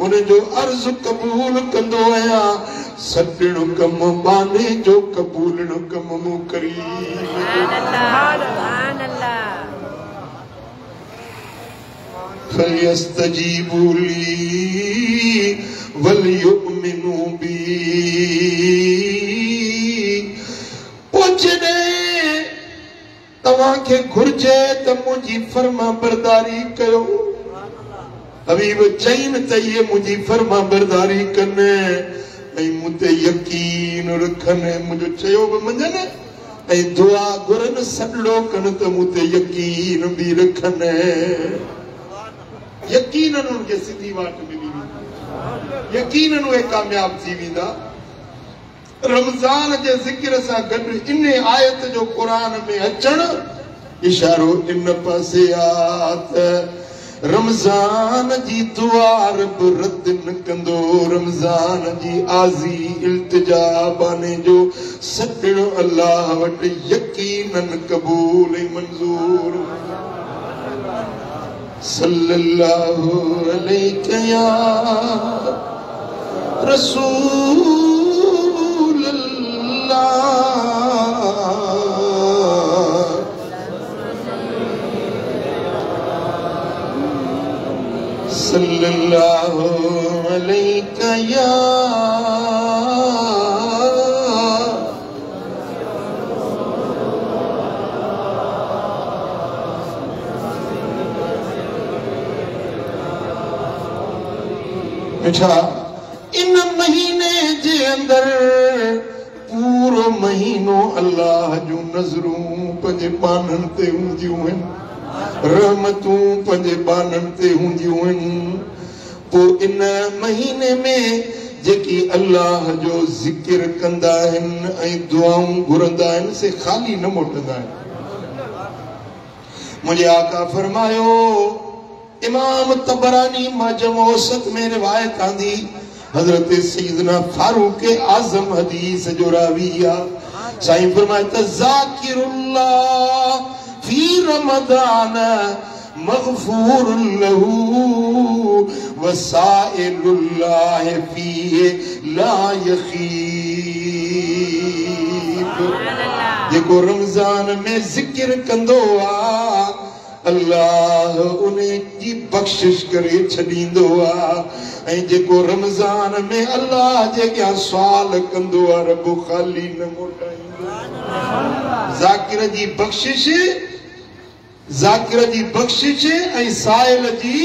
उन जो अर्ज कबूल कंदो आया सटणो कम बाने जो कबूल नो कम मु करी सुभान अल्लाह फलयस्तजीबू ली वलयुमिनू बी पुछने तवा के घुर्जे त मुझी फरमा बरदारी कयो हबीब चईन त ये मुझी फरमा बरदारी कने ऐं मुते यकीन रखने मुझो चयो बि मञनि ऐं दुआ घुरनि सॾड़ो कनि त मुते यकीन बि रखनि यकीनन उनखे सिधी वाट मिली वेंदी यकीनन उहे कामयाब थी वेंदा रमज़ान जे ज़िक्र सां गॾु इन आयत जो क़ुरान में अचणु इशारो इन पासे आ त रमज़ान जी दुआ रब रद्द न कंदो रमज़ान जी आज़ी इल्तिजा बाने जो सॾड़ो अल्लाह वटि यकीनन क़बूल ऐं मंज़ूर सल्लल्लाहु अलैहि या रसूल सल्लल्लाहु अलैहि या मिठा इन महीने जे अंदर पूरो महीनो अल्लाह जो नज़रूं पंहिंजे बाननि ते हूंदियूं आहिनि रहमतूं पंहिंजे बाननि ते हूंदियूं आहिनि पोइ इन महीने में जेकी अल्लाह जो ज़िक्र कंदा आहिनि ऐं दुआऊं घुरंदा आहिनि से ख़ाली न मोटंदा आहिनि मुंहिंजे आका फरमायो इमाम तबरानी माजम औसत में रिवायत आंदी हजरत सैयदना फारूक आजम हदीस जो राविया साईं फरमाते ज़ाकिरुल्लाह फी रमज़ान मग़फ़ूर लहू वसाइलुल्लाह फीहि ला यख़ीब जेको रमज़ान में ज़िक्र कंदो आ अल्लाह उन्हें की बख्शिश करे छॾींदो आ ऐं जेको रमज़ान में अल्लाह जे क्या सवाल कंदो आ रब खाली न मोटाईंदो ज़ाकिर जी बख्शिश ऐं साइल जी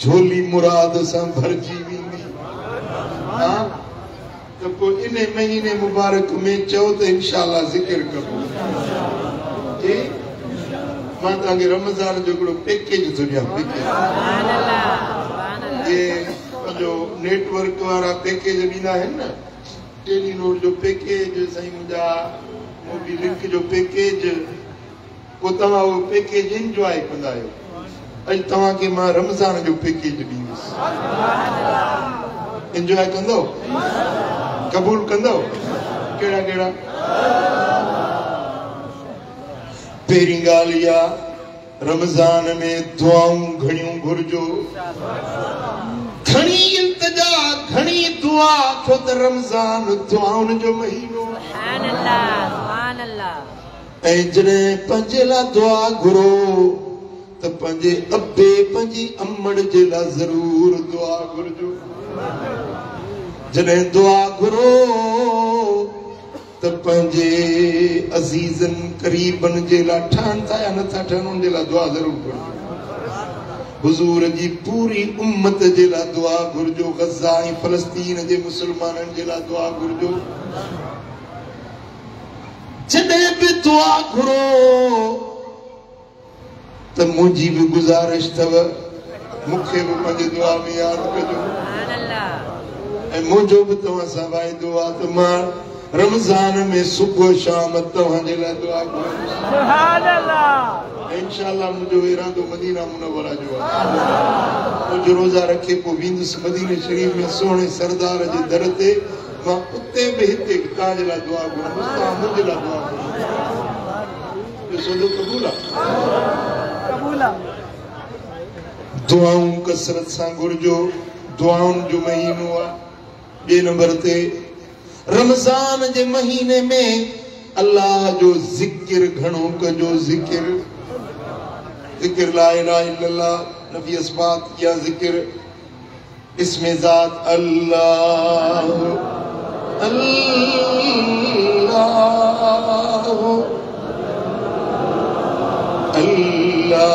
झोली मुराद सां भरजी वेंदी हां त पोइ इन महीने मुबारक में चओ त इंशाअल्लाह ज़िक्र कबो जी मां तव्हांखे रमज़ान जो हिकिड़ो पैकेज थो ॾियां ये पंहिंजो नेटवर्क वारा पैकेज ॾींदा आहिनि न टेलीनोर जो पैकेज साईं मुंहिंजा मोबी लिंक जो पैकेज पोइ तव्हां उहो पैकेज इंजॉय कंदा आहियो अॼु तव्हांखे मां रमज़ान जो पैकेज ॾींदुसि इंजॉय कंदो क़बूल कंदो कहिड़ा कहिड़ा पहिरीं ॻाल्हि इहा रमज़ान में दुआऊं घणियूं घुरिजो घणी इल्तिजा घणी दुआ छो त रमज़ान दुआउनि जो महीनो ऐं जॾहिं पंहिंजे लाइ दुआ घुरो त पंहिंजे अबे पंहिंजी अम्मड़ जे लाइ ज़रूर दुआ घुरिजो जॾहिं दुआ घुरो त पंहिंजे अज़ीज़नि क़रीबनि जे लाइ ठहनि था या नथा ठहनि उन जे लाइ दुआ ज़रूर घुरिजो हुज़ूर जी पूरी उम्मत जे लाइ दुआ घुरिजो गज़ा ऐं फ़लस्तीन जे मुस्लमाननि जे लाइ दुआ घुरिजो जॾहिं बि दुआ घुरो त मुंहिंजी बि गुज़ारिश अथव मूंखे बि पंहिंजे दुआ में यादि कजो ऐं मुंहिंजो बि तव्हां सां वाइदो आहे त मां रमज़ान में सुबुह शाम तव्हांजे लाइ दुआ इंशाअल्लाह मुंहिंजो इरादो मदीना मुनव्वरा जो आहे मुंहिंजो रोज़ा रखे पोइ वेंदुसि मदीने शरीफ़ में सोणे सरदार जे दर ते मां उते बि हिते तव्हांजे लाइ दुआ घुरंदुसि तव्हां मुंहिंजे लाइ दुआ घुरंदुसि सोलो कबूला कबूला दुआऊं कसरत सां घुरजो दुआउन जो महीनो आ बे नंबर ते रमजान जे महीने में अल्लाह जो जिक्र घणो कजो जिक्र ला इलाहा इल्लल्लाह नबी अस्बात या जिक्र इसमें जात अल्लाह अल्लाह अल्लाह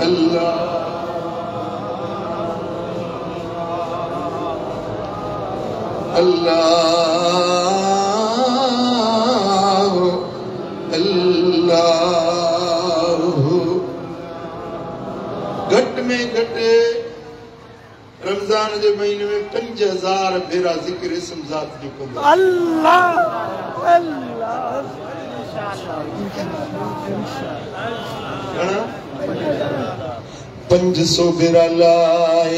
अल्लाह अल्लाह अल्लाह घट में घट रमजान जे महीने में 5000 भेरा जिक्र इसम जात जो कंदो अल्लाह अल्लाह 500 भेरा ला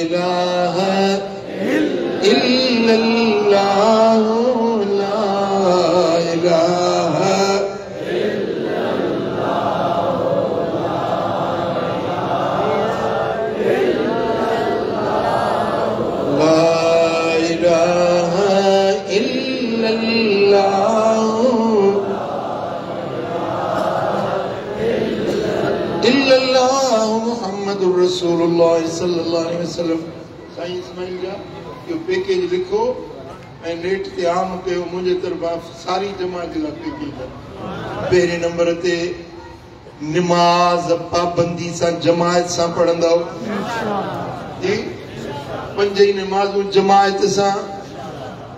इलाहा इल्लल्लाह ला इलाहा रसूलुल्लाह सल्लल्लाहु अलैहि वसल्लम साईं इस्माइल जा यो पैकेज लिखो ऐं नेट ते आम कयो मुझे तरफा सारी जमात ला पैकेज पहिरे नंबर ते नमाज पाबंदी सां जमात सां पढ़ंदो जी 5 नमाज़ूं जमात सां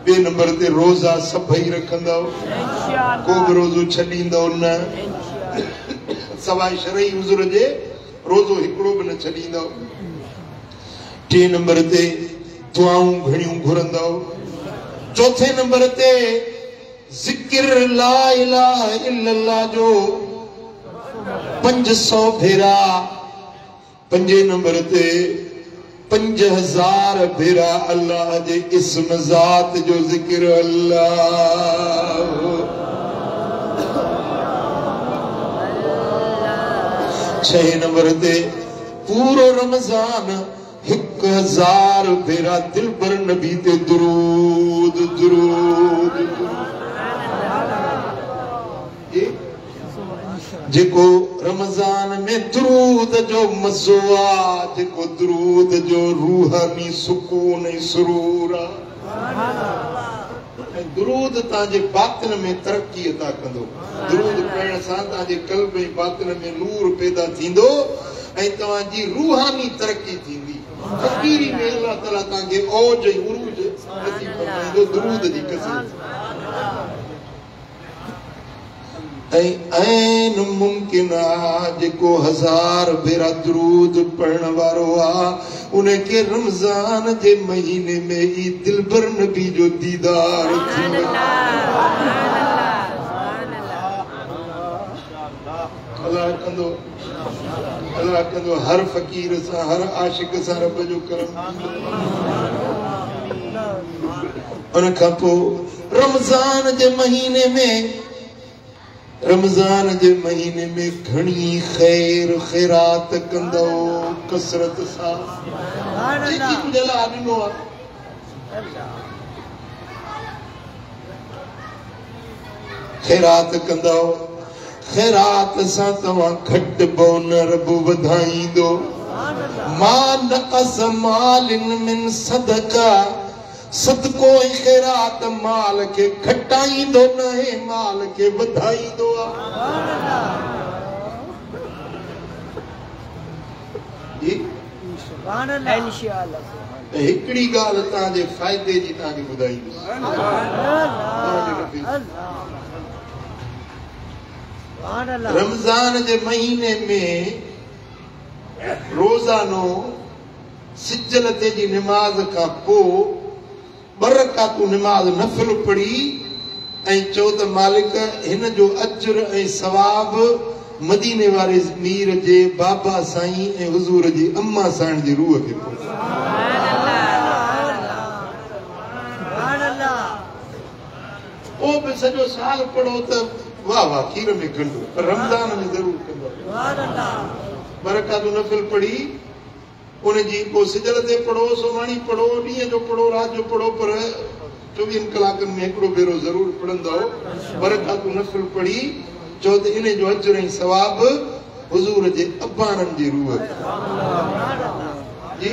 बे नंबर ते रोजा सभई रखंदो को भी रोजो छॾींदो न सवाइ शरई उज़र जे रोजो हिकड़ो भी न छॾींदो 3 नंबर ते दुआऊं घणियूं घुरंदो 4थे नंबर ते जिक्र ला इलाहा इल्लल्लाह जो 500 भेरा 5 नंबर ते 5000 भेरा अल्लाह जे इस्म ज़ात जो जिक्र अल्लाह 6 नंबर ते पूरो रमजान 1000 भेरा दिलबर नबी ते दुरूद दुरूद जेको रमजान में दुरूद जो मज़ो आ जेको दुरूद जो रूहानी सुकून ऐं सुरूर आ दुरूद ताजे बातिन में तरक्की अता कंदो दुरूद पढ़ण सां ताजे क़ल्ब ऐं बातिन में नूर पैदा थींदो ऐं तव्हांजी रूहानी तरक्की थींदी फकीरी में अल्लाह ताला तांखे औज ऐं उरूज नसीब फरमाईंदो दुरूद जी कसरत ऐन मुमकिन आ जेको 1000 भेरा दुरूद पढ़ण वारो आ उनके रमजान जे महीने में ही दिलबर नबी जो दीदार थींदो अल्लाह कंदो हर फकीर सां हर आशिक सां रब जो करम उन खां पोइ रमजान जे महीने में घणी खैर खैरात कंदो कसरत सां जेकी तुंहिंजे लाइ ॾिनो आहे खैरात कंदो खैरात सां तव्हां घटि बो न रब वधाईंदो मां नक़स मालिन मिन सदका सदको ऐं खैरात माल के घटाईंदो न है माल के वधाईंदो आहे हिकड़ी ॻाल्हि तव्हांजे फ़ाइदे जी तव्हांखे ॿुधाईंदुसि रमजान जे महीने में रोजानो सिजल ते जी नमाज खां पोइ 2 रकातूं नमाज नफिल पढ़ी ऐं चओ त मालिक हिन जो अजर ऐं सवाब मदीने वारे मीर जे बाबा साईं ऐं हुजूर जी अम्मा साईं जी रूह खे ओ बि सॼो साल पढ़ो त वाह वाह खीर में गंढो, पर रमज़ान में ज़रूर कंदो। बरकातूं नफ़िल पढ़ी उनजी पोइ सिजल ते पढ़ो, सुभाणे पढ़ो, ॾींहं जो पढ़ो, राति जो पढ़ो, पर 24 कलाकनि में हिकिड़ो भेरो ज़रूर पढ़ंदो। बरकातूं नफ़िल पढ़ी चओ त इन जो अजर ऐं सवाब हुज़ूर जे अबाणनि जी रूह जी।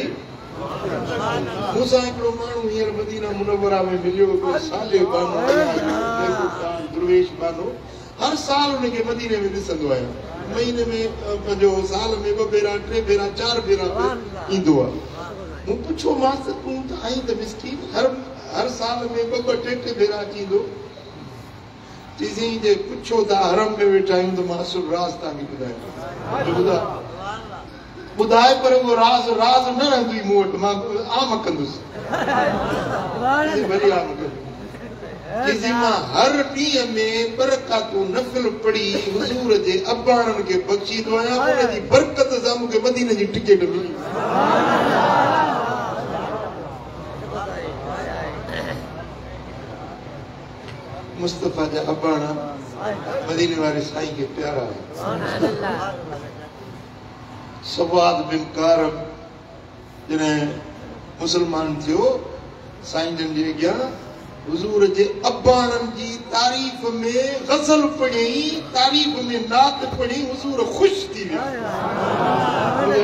मूंसां हिकिड़ो माण्हू हींअर मदीना मुनव्वरा में मिलियो, साले बानो दुर्वेश बानो। हर साल उनखे मदीने में ॾिसंदो आहियां, महीने में पंहिंजो साल में 2 भेरा 3 भेरा 4 भेरा ईंदो आहे। मूं पुछो मांसि तूं त आई त मिस्कीन, हर साल में 2 3 भेरा अची ईंदो। चईं जे पुछो था हरम में वेठा आहियूं त मां असुल राज़ तव्हांखे ॿुधायां। ॿुधाए पर उहो राज़ न रहंदी मूं वटि, मां आम कंदुसि, वरी आम कंदुसि। चईं मां हर ॾींहं में बरकातूं नफ़िल पढ़ी हुज़ूर जे अबाणनि खे बख़्शींदो आहियां, उनजी बरकत सां मूंखे मदीने जी टिकट मिली। मुस्तफ़ा जा अबाणा मदीने वारे साईं खे प्यारा आहे। सवाद बिन कारब जॾहिं मुसलमान थियो, साईं जन जे अॻियां हुज़ूर जे अबाणनि जी तारीफ़ में गज़ल पढ़ियईं, तारीफ़ में नात पढ़ी, हुज़ूर ख़ुशि थी विया।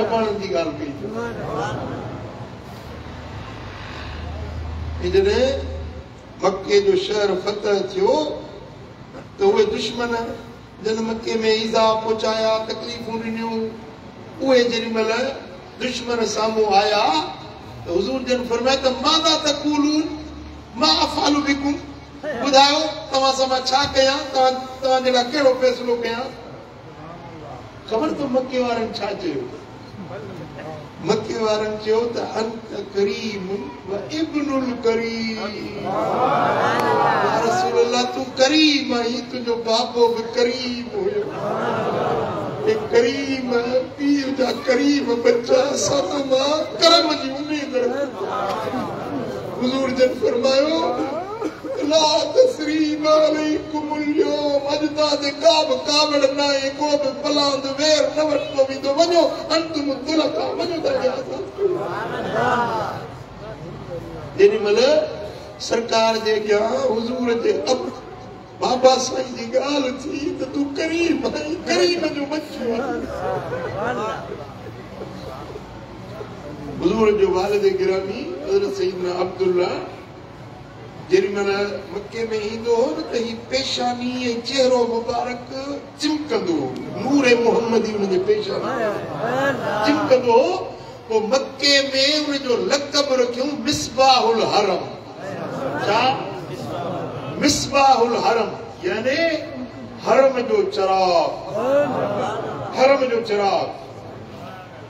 अबाणनि जी ॻाल्हि कई। जॾहिं मक्के जो शहर फतह थियो त उहे दुश्मन जन मक्के में ईज़ा पहुचाया, तकलीफ़ूं ॾिनियूं, उहे जेॾी महिल दुश्मन साम्हूं आया त हुज़ूर जन फरमाया त माज़ा तक़ूलून मा अफ़अलु बिकुम, ॿुधायो तव्हां सां मां छा कयां, तव्हां जे लाइ कहिड़ो फ़ैसिलो कयां। ख़बर अथव मके वारनि छा चयो? मके वारनि चयो त अंत करीम व इब्नुल करीम। या रसूल अल्लाह तूं करीम आहीं, तुंहिंजो बाबो बि करीम हुयो। करीम पीर जा करीम बच्चा सब मां करम जी उम्मीद रखो। हुज़ूर जन फरमायो ला तसरीब अलैकुमुल यौम, अॼु तव्हांजे का बि कावड़ न आहे, को बि पलांद वेर न वठिबो वेंदो। वञो अंतुम तुलका, वञो तव्हांजे आज़ाद। जेॾी महिल सरकार जे अॻियां हुज़ूर जे बाबा साईं जी ॻाल्हि थी त तूं करीम आहीं, करीम जो बच्चो आहीं। हुज़ूर जो वालिद गिरामी हज़रत सैयदना अब्दुल्ला जेॾी महिल मके में ईंदो हो त ही पेशानी ऐं चेहरो मुबारक चिमकंदो हो, नूर मोहम्मदी हुनजे पेशानी चिमकंदो हो। पोइ मके में हुनजो लक़ब रखियो मिसबाहुल हरम। छा? मिसबाहुल हरम, यानी हरम जो चिराग, हरम जो चिराग।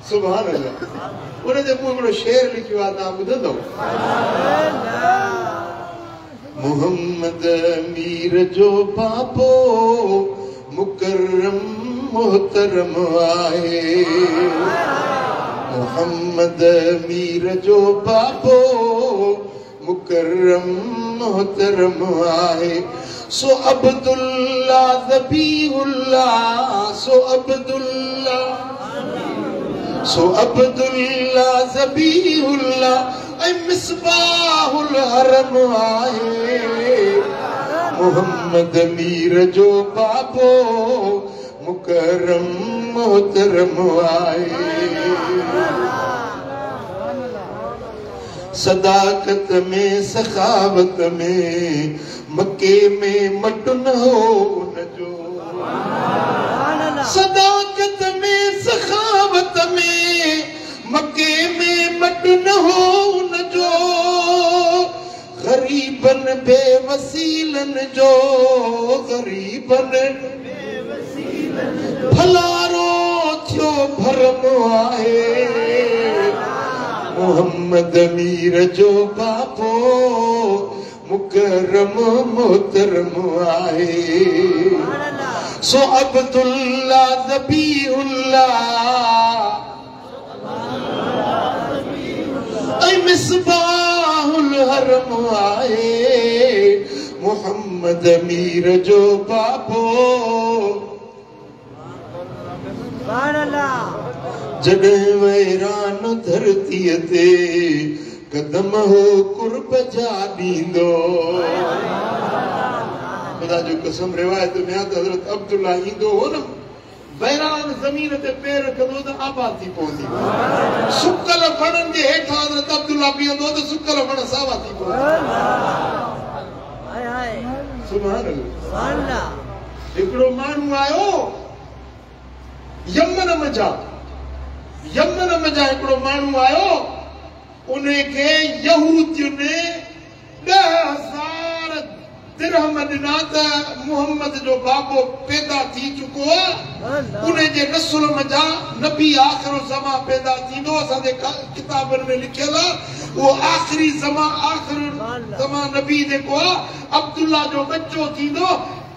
सुभान अल्लाह। उनजे मूं हिकिड़ो शेर लिखियो आहे, तव्हां ॿुधंदव? मोहम्मद मीर जो बाबो मुकर्रम मोहतरम आहे। मोहम्मद मीर जो बाबो मुकर्रम मोहतरम आहे। सो अब्दुल्ला ज़बीहुल्ला, सो अब्दुल्ला ज़बीहुल्ला ऐं मिसबाहुल हरम आहे। मोहम्मद मीर जो बाबो मुकर्रम मोहतरम आहे। सदाकत में सखावत में मके में मट न हो उनजो। सदाकत में सखावत में मके में मट न हो उनजो। गरीबन बेवसीलन जो, गरीबन भलारो थियो भरम आहे। मोहम्मद मीर जो बाबो मुकर्रम मोहतरम आहे। सो अब्दुल्ला ज़बीहुल्ला ऐं मिसबाहुल हरम आहे। मोहम्मद मीर जो बाबो जॾहिं वैरान धरतीअ ते कदम हो कुर्ब जा ॾींदो। खुदा जो कसम रिवायत में आहे त हज़रत अब्दुल्ला ईंदो हो न, वैरान ज़मीन ते पेर रखंदो त आबाद थी पवंदी। सुकल वणनि जे हेठां हज़रत अब्दुल्ला बीहंदो त सुकल वण सावा थी पवंदा। सुभान अल्लाह। हिकिड़ो माण्हू आयो यमन मजा हिकिड़ो माण्हू आयो, उन खे यहूदियुनि 10,000 दिरहम ॾिना त मुहम्मद जो बाबो पैदा थी चुको आहे, उन जे नसुल मजा नबी आख़िरो ज़मा पैदा थींदो। असांजे किताबनि में लिखियल आहे उहो आख़िरी ज़मा नबी जेको आहे अब्दुल्ला जो बच्चो थींदो।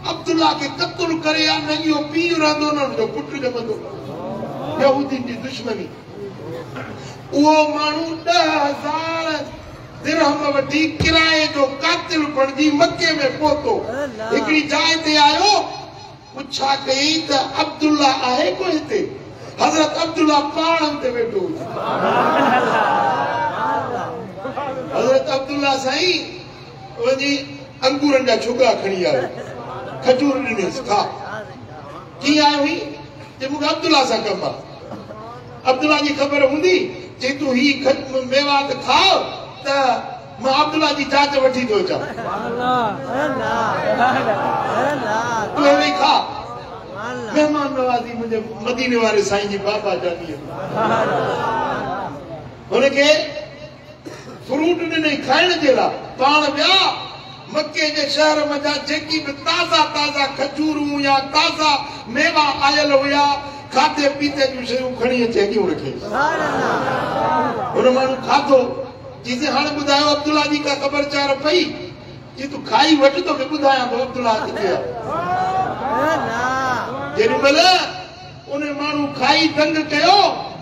अब्दुल्ला खे क़त्ल करे या न इहो पीउ रहंदो न हुनजो पुटु ॼमंदो। यहूदी जी दुश्मनी। उहो माण्हू 10,000 दिरहम वठी किराए जो कातिल बणिजी मके में पहुतो। हिकिड़ी जाइ ते आयो, पुछा कई त अब्दुल्ला आहे को हिते? हज़रत अब्दुल्ला पाण ते वेठो हुजे। हज़रत अब्दुल्ला साईं वञी अंगूरनि जा छुगा खणी आयो, खजूर ॾिनसि खा। कीअं आयो हुई? जे मूंखे अब्दुल्ला सां कमु आहे। अब्दुल्ला जी ख़बर हूंदी जे तूं ही मेवा त खाओ त मां अब्दुल्ला जी जांच वठी थो अचां। तूं वेही खा। महिमान नवाज़ी मुंहिंजे मदीने वारे साईं जी बाबा जानी। हुनखे फ्रूट ॾिनई खाइण जे लाइ। पाण विया मके जे शहर में जेकी भी ताज़ा खजूरूं या ताज़ा मेवा आयल हुया, खाधे पीते जूं शयूं खणी अचे ॾियूं रखे। हुन माण्हू खाधो। जिते हाणे ॿुधायो अब्दुल्ला जी का ख़बरचार पई जी तूं खाई वठ तोखे ॿुधायां थो अब्दुल्ला किथे आहे। जेॾी महिल उन माण्हू खाई दंग कयो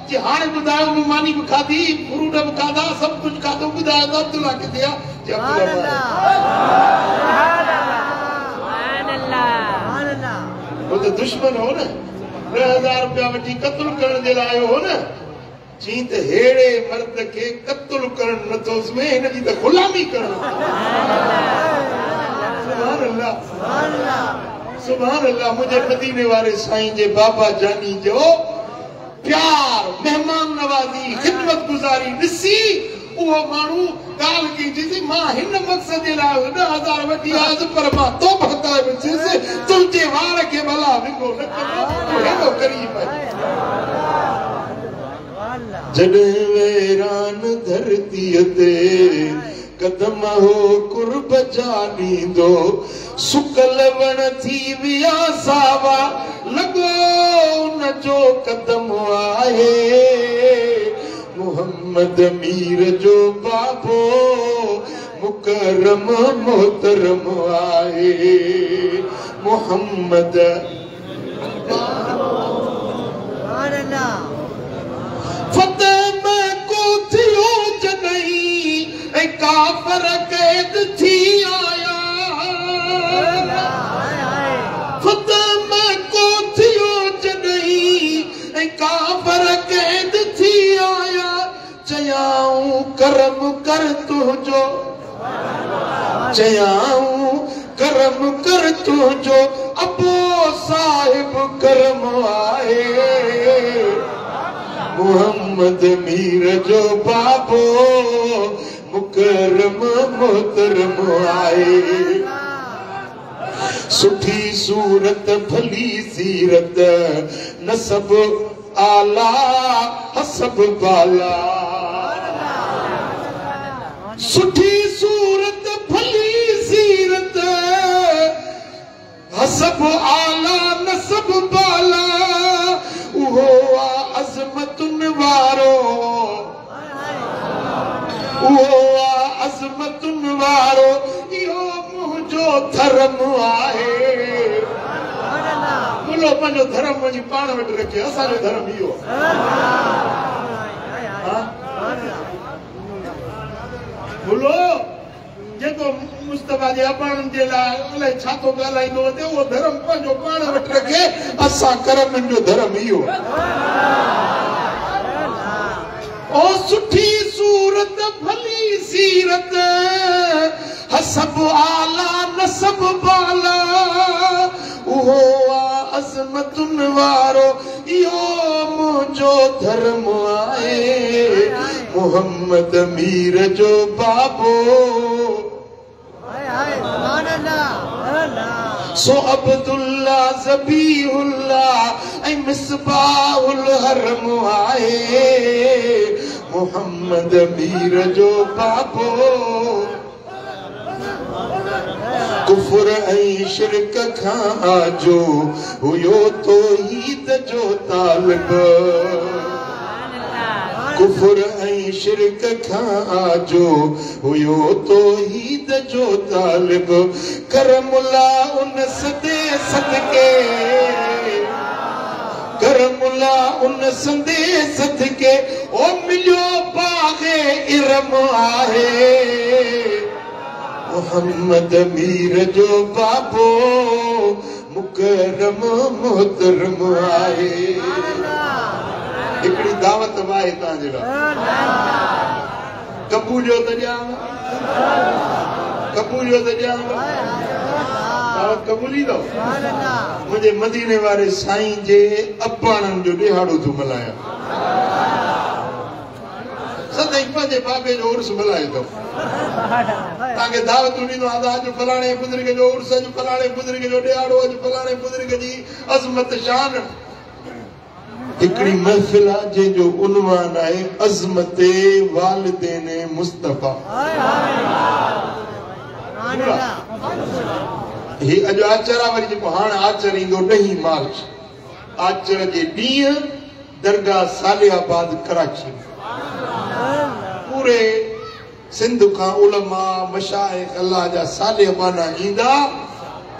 जी हाणे ॿुधायो मानी बि खाधी, फ्रूट बि खाधा, सभु कुझु खाधो, ॿुधायो त अब्दुल्ला किथे आहे? वो तो दुश्मन हो न। 10,000 रुपया वठी क़त्ल करण जे लाइ आयो हो न। चई त हेड़े मर्द खे क़त्ल करण नथो में हिन जी त ग़ुलामी करण। सुभान अल्लाह, सुभान अल्लाह। मुंहिंजे मदीने वारे साईं जे बाबा जानी जो प्यार, मेहमान नवाज़ी, खिदमत गुज़ारी ॾिसी उहो माण्हू ॻाल्हि कई चईसि मां हिन मक़सद जे लाइ 10,000 वठी आयुसि, पर मां तौबा करे वियुसि तुंहिंजे वार खे भला विंगो न कयो। हेॾो ग़रीब आहे। जॾहिं वैरान धरतीअ ते कदम हो कुर्ब जा ॾींदो, सुकल वण थी विया सावा, लॻो उन जो कदम आहे। मोहम्मद मीर जो बाबो मुकरम मोहतरम आहे। मोहम्मद फतेह में को थियो जॾहिं ऐं काफ़र कैद थी आया। फतेह में को थियो जॾहिं ऐं काफ़र कैद थी आया। चयाऊं करम कर तुंहिंजो, चयाऊं करम कर तुंहिंजो, अबो साहिब करम आहे। मोहम्मद मीर जो बाबो मुकरम मोहतरम आहे। सुठी सूरत भली सीरत, नसब आला हसब बाला। सुठी सूरत भली सीरत, हसब आला नसब बाला। उहो अज़मतुन वारो, उहो अज़मतुन वारो, इहो मुंहिंजो धर्म आहे। मुलो पंहिंजो धर्म वञी पाण वटि रखे, असांजो धर्म इहो। मुलो जेको मुस्तफा जे अबाणनि जे लाइ अलाए छा थो ॻाल्हाईंदो वञे उहो धर्म पंहिंजो पाण वटि रखे असां करमनि जो धर्म इहो ओ सुठी सूरत भली सीरत हसब आला नसब बाला उहो अज़मतुन वारो इहो मुंहिंजो धर्म आहे मोहम्मद मीर जो बाबो सो अब्दुल्ला ज़बीहुल्ला ऐं मिसबाहुल हरम आहे मोहम्मद मीर जो बाबो कुफर ऐं शिरक खां आजो हुयो तौहीद जो तालिब कुफर ऐं शिरक खां आजो हुयो तौहीद जो तालिब करमुला उन सदे सदके करमुला उन संदे सदके ओ मिलियो बाग़े इरम आहे मोहम्मद मीर जो बाबो मुकरम मोहतरम आहे हिकिड़ी दावत आहे तव्हांजे लाइ कबूलियो त ॾियांव कबूलियो त ॾियांव दावत कबूली अथव मुंहिंजे मदीने वारे साईं जे अबाणनि जो ॾिहाड़ो थो मल्हायां सदाईं पंहिंजे बाबे जो उर्स मल्हायो अथव तव्हांखे दावत ॾींदो आहे अॼु फलाणे बुज़ुर्ग जो उर्स अॼु फलाणे बुज़ुर्ग जो ॾिहाड़ो अॼु फलाणे बुज़ुर्ग जी अज़मत शान हिकिड़ी महफ़िल आहे जंहिंजो उनवान आहे अज़मत वालिदैन मुस्तफा ही अॼु आचर आहे वरी जेको हाणे आचर ईंदो 9 मार्च आचर जे ॾींहुं दरगाह सालियाबाद कराची पूरे सिंध खां उलमा मशाइख अल्लाह जा सालियाबाना ईंदा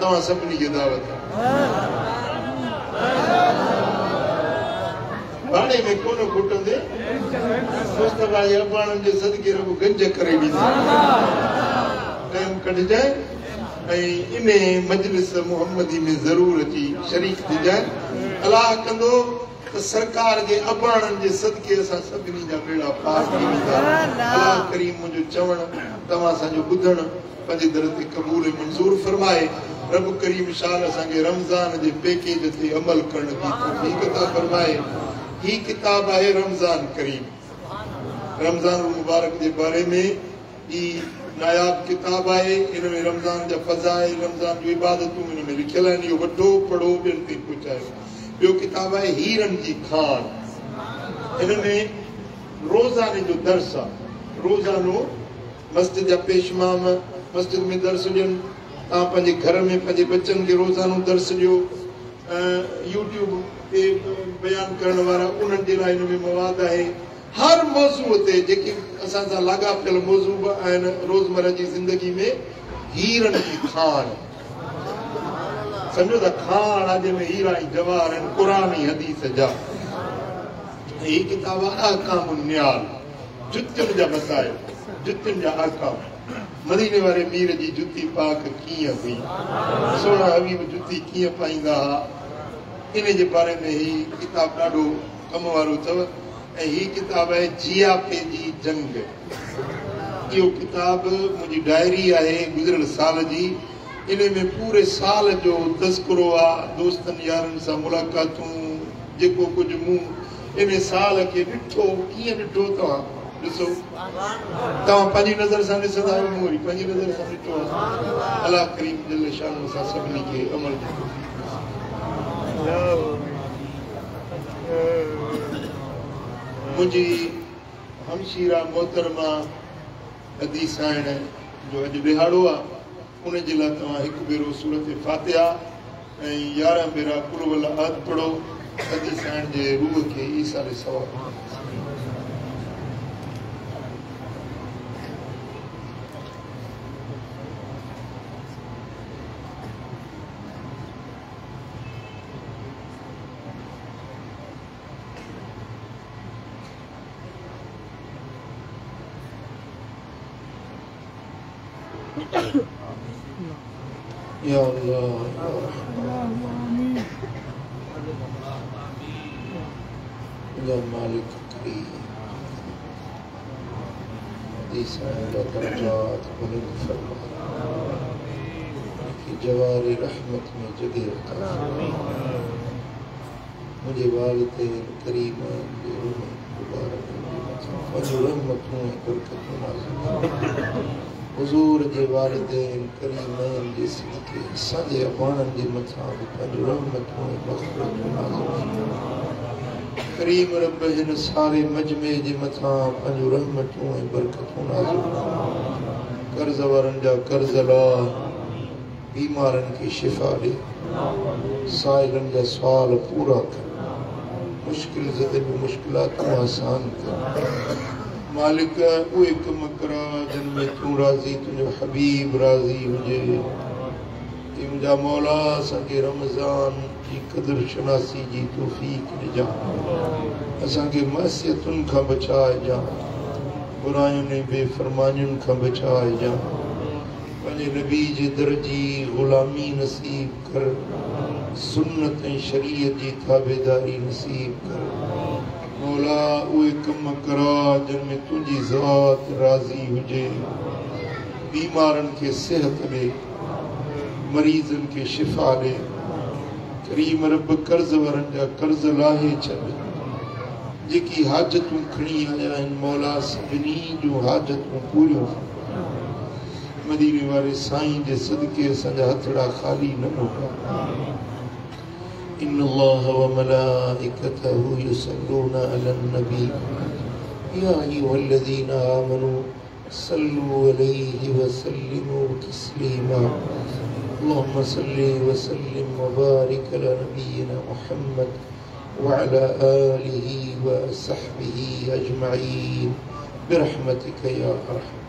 तव्हां सभिनी खे दावत भाड़े में कोन खुटंदे मुस्तफा जे अबाणनि जे सदके रुगो गंज करे ॾींदा टाइम कढजाए ऐं इन मजलिस मुहम्मदी में ज़रूर अची शरीक थिजाए अलाह कंदो त सरकार जे अबाणनि जे सदके असां सभिनी जा बेड़ा पार थी वेंदा अलाह करीम मुंहिंजो चवण तव्हां असांजो ॿुधण पंहिंजे दर ते क़बूल मंज़ूर फरमाए रब करीम शाह असांखे रमज़ान जे पैकेज ते अमल करण जी तौफ़ीक़ अता फरमाए ही किताब आहे रमज़ान करीम रमज़ान मुबारक जे बारे में ही नायाब किताब आहे इन में रमज़ान जा फ़ज़ाइल रमज़ान जूं इबादतूं इन में लिखियल आहिनि इहो वठो पढ़ो ॿियनि ताईं पहुचायो ॿियो किताब आहे हीरनि जी खान इन में रोज़ाने जो दर्स आहे रोज़ानो मस्जिद जा पेशमाम मस्जिद में दर्स ॾियनि तव्हां पंहिंजे घर में पंहिंजे बच्चनि खे रोज़ानो दर्स ॾियो यूट्यूब ते बयान करण वारा उन्हनि जे लाइ हिन में मवाद आहे हर मौज़ूअ ते जेके असां सां लाॻापियल मौज़ू आहिनि रोज़मर्रा जी ज़िंदगी में हीरनि जी खान सम्झो था खान आहे जंहिंमें हीरा ऐं जवाहर आहिनि क़ुर ऐं हदीस जा ही किताब आहे अहकाम न्याल जुतियुनि जा मसाइल जुतियुनि जा अहकाम मदीने वारे मीर जी जुती पाक कीअं हुई सोना हबीब जुती कीअं पाईंदा हुआ इन जे बारे में ही किताब ॾाढो कम वारो अथव ऐं ही किताब आहे जियापे जी जंग इहो किताब मुंहिंजी डायरी आहे गुज़िरियल साल जी इन में पूरे साल जो तज़किरो आहे दोस्तनि यारनि सां मुलाक़ातूं जेको कुझु मूं इन साल खे ॾिठो कीअं ॾिठो तव्हां ॾिसो तव्हां पंहिंजी नज़र सां ॾिसंदा आहियो मूं वरी पंहिंजी नज़र सां ॾिठो आहे अलाह करीम जल शान सां सभिनी खे अमल मुंहिंजी हमशीरा मोहतरमा हदीस आहिनि जो अॼु ॾिहाड़ो आहे उन जे लाइ तव्हां हिकु भेरो सूरत फातिहा ऐं 11 भेरा कुल वल अहद पढ़ो हदीस आहिनि जे रूह खे ईसाले सवाब या अल्लाह या रहमान या मालिक करीम दरजात बुलंद फरमा कि जवारी रहमत में जगह अता मुझे वालिदैन करीम मुबारक वजू रहमतों बरकतों नाज़िल हुजूर जे वालिदैन करीमैन जे सदके सजे अबाणन जे मथा वजू रहमतों मग़फ़िरतों नाज़िल करीम रब हिन सारे मजमे जे मथा पंहिंजूं रहमतूं ऐं बरकतूं नाज़िल कर्ज़ वारनि जा कर्ज़ ला बीमारनि खे शिफ़ा ॾे साइलनि जा सुवाल पूरा कर मुश्किल ज़दनि मुश्किलातूं आसान कर मालिक उहे कम करा जिन में तूं राज़ी तुंहिंजो हबीब राज़ी हुजे कि मुंहिंजा मौला असांखे रमज़ान जी क़दुर शनासी जी तौफ़ीक़ ॾिजां असांखे मासियतुनि खां बचाइजां बुरायुनि ऐं बेफ़रमानियुनि खां बचाइजां पंहिंजे नबी जे दर जी ग़ुलामी नसीब कर सुन्नत ऐं शरीयत जी ताबेदारी नसीब कर मौला उहे कम करा जिन में तुंहिंजी ज़ात राज़ी हुजे बीमारनि खे सिहत ॾे मरीज़नि खे शिफ़ा ॾे करीम रब कर्ज़ वारनि जा कर्ज़ लाहे छॾ जेकी हाजतूं खणी आया आहिनि मौला सभिनी जूं हाजतूं पूरियूं मदीने वारे साईं जे सदके असांजा हथड़ा ख़ाली न मोटा इन्नल्लाह व मलाइकतहु युसल्लूना अलन नबी या अय्युहल्लज़ीना आमनू सल्लू अलैहि व सल्लिमू तस्लीमा अल्लाहुम्मा सल्लि व सल्लिम व बारिक अला नबियिना मुहम्मद व अला आलिहि व सहबिहि अजमईन बिरहमतिका या अरहम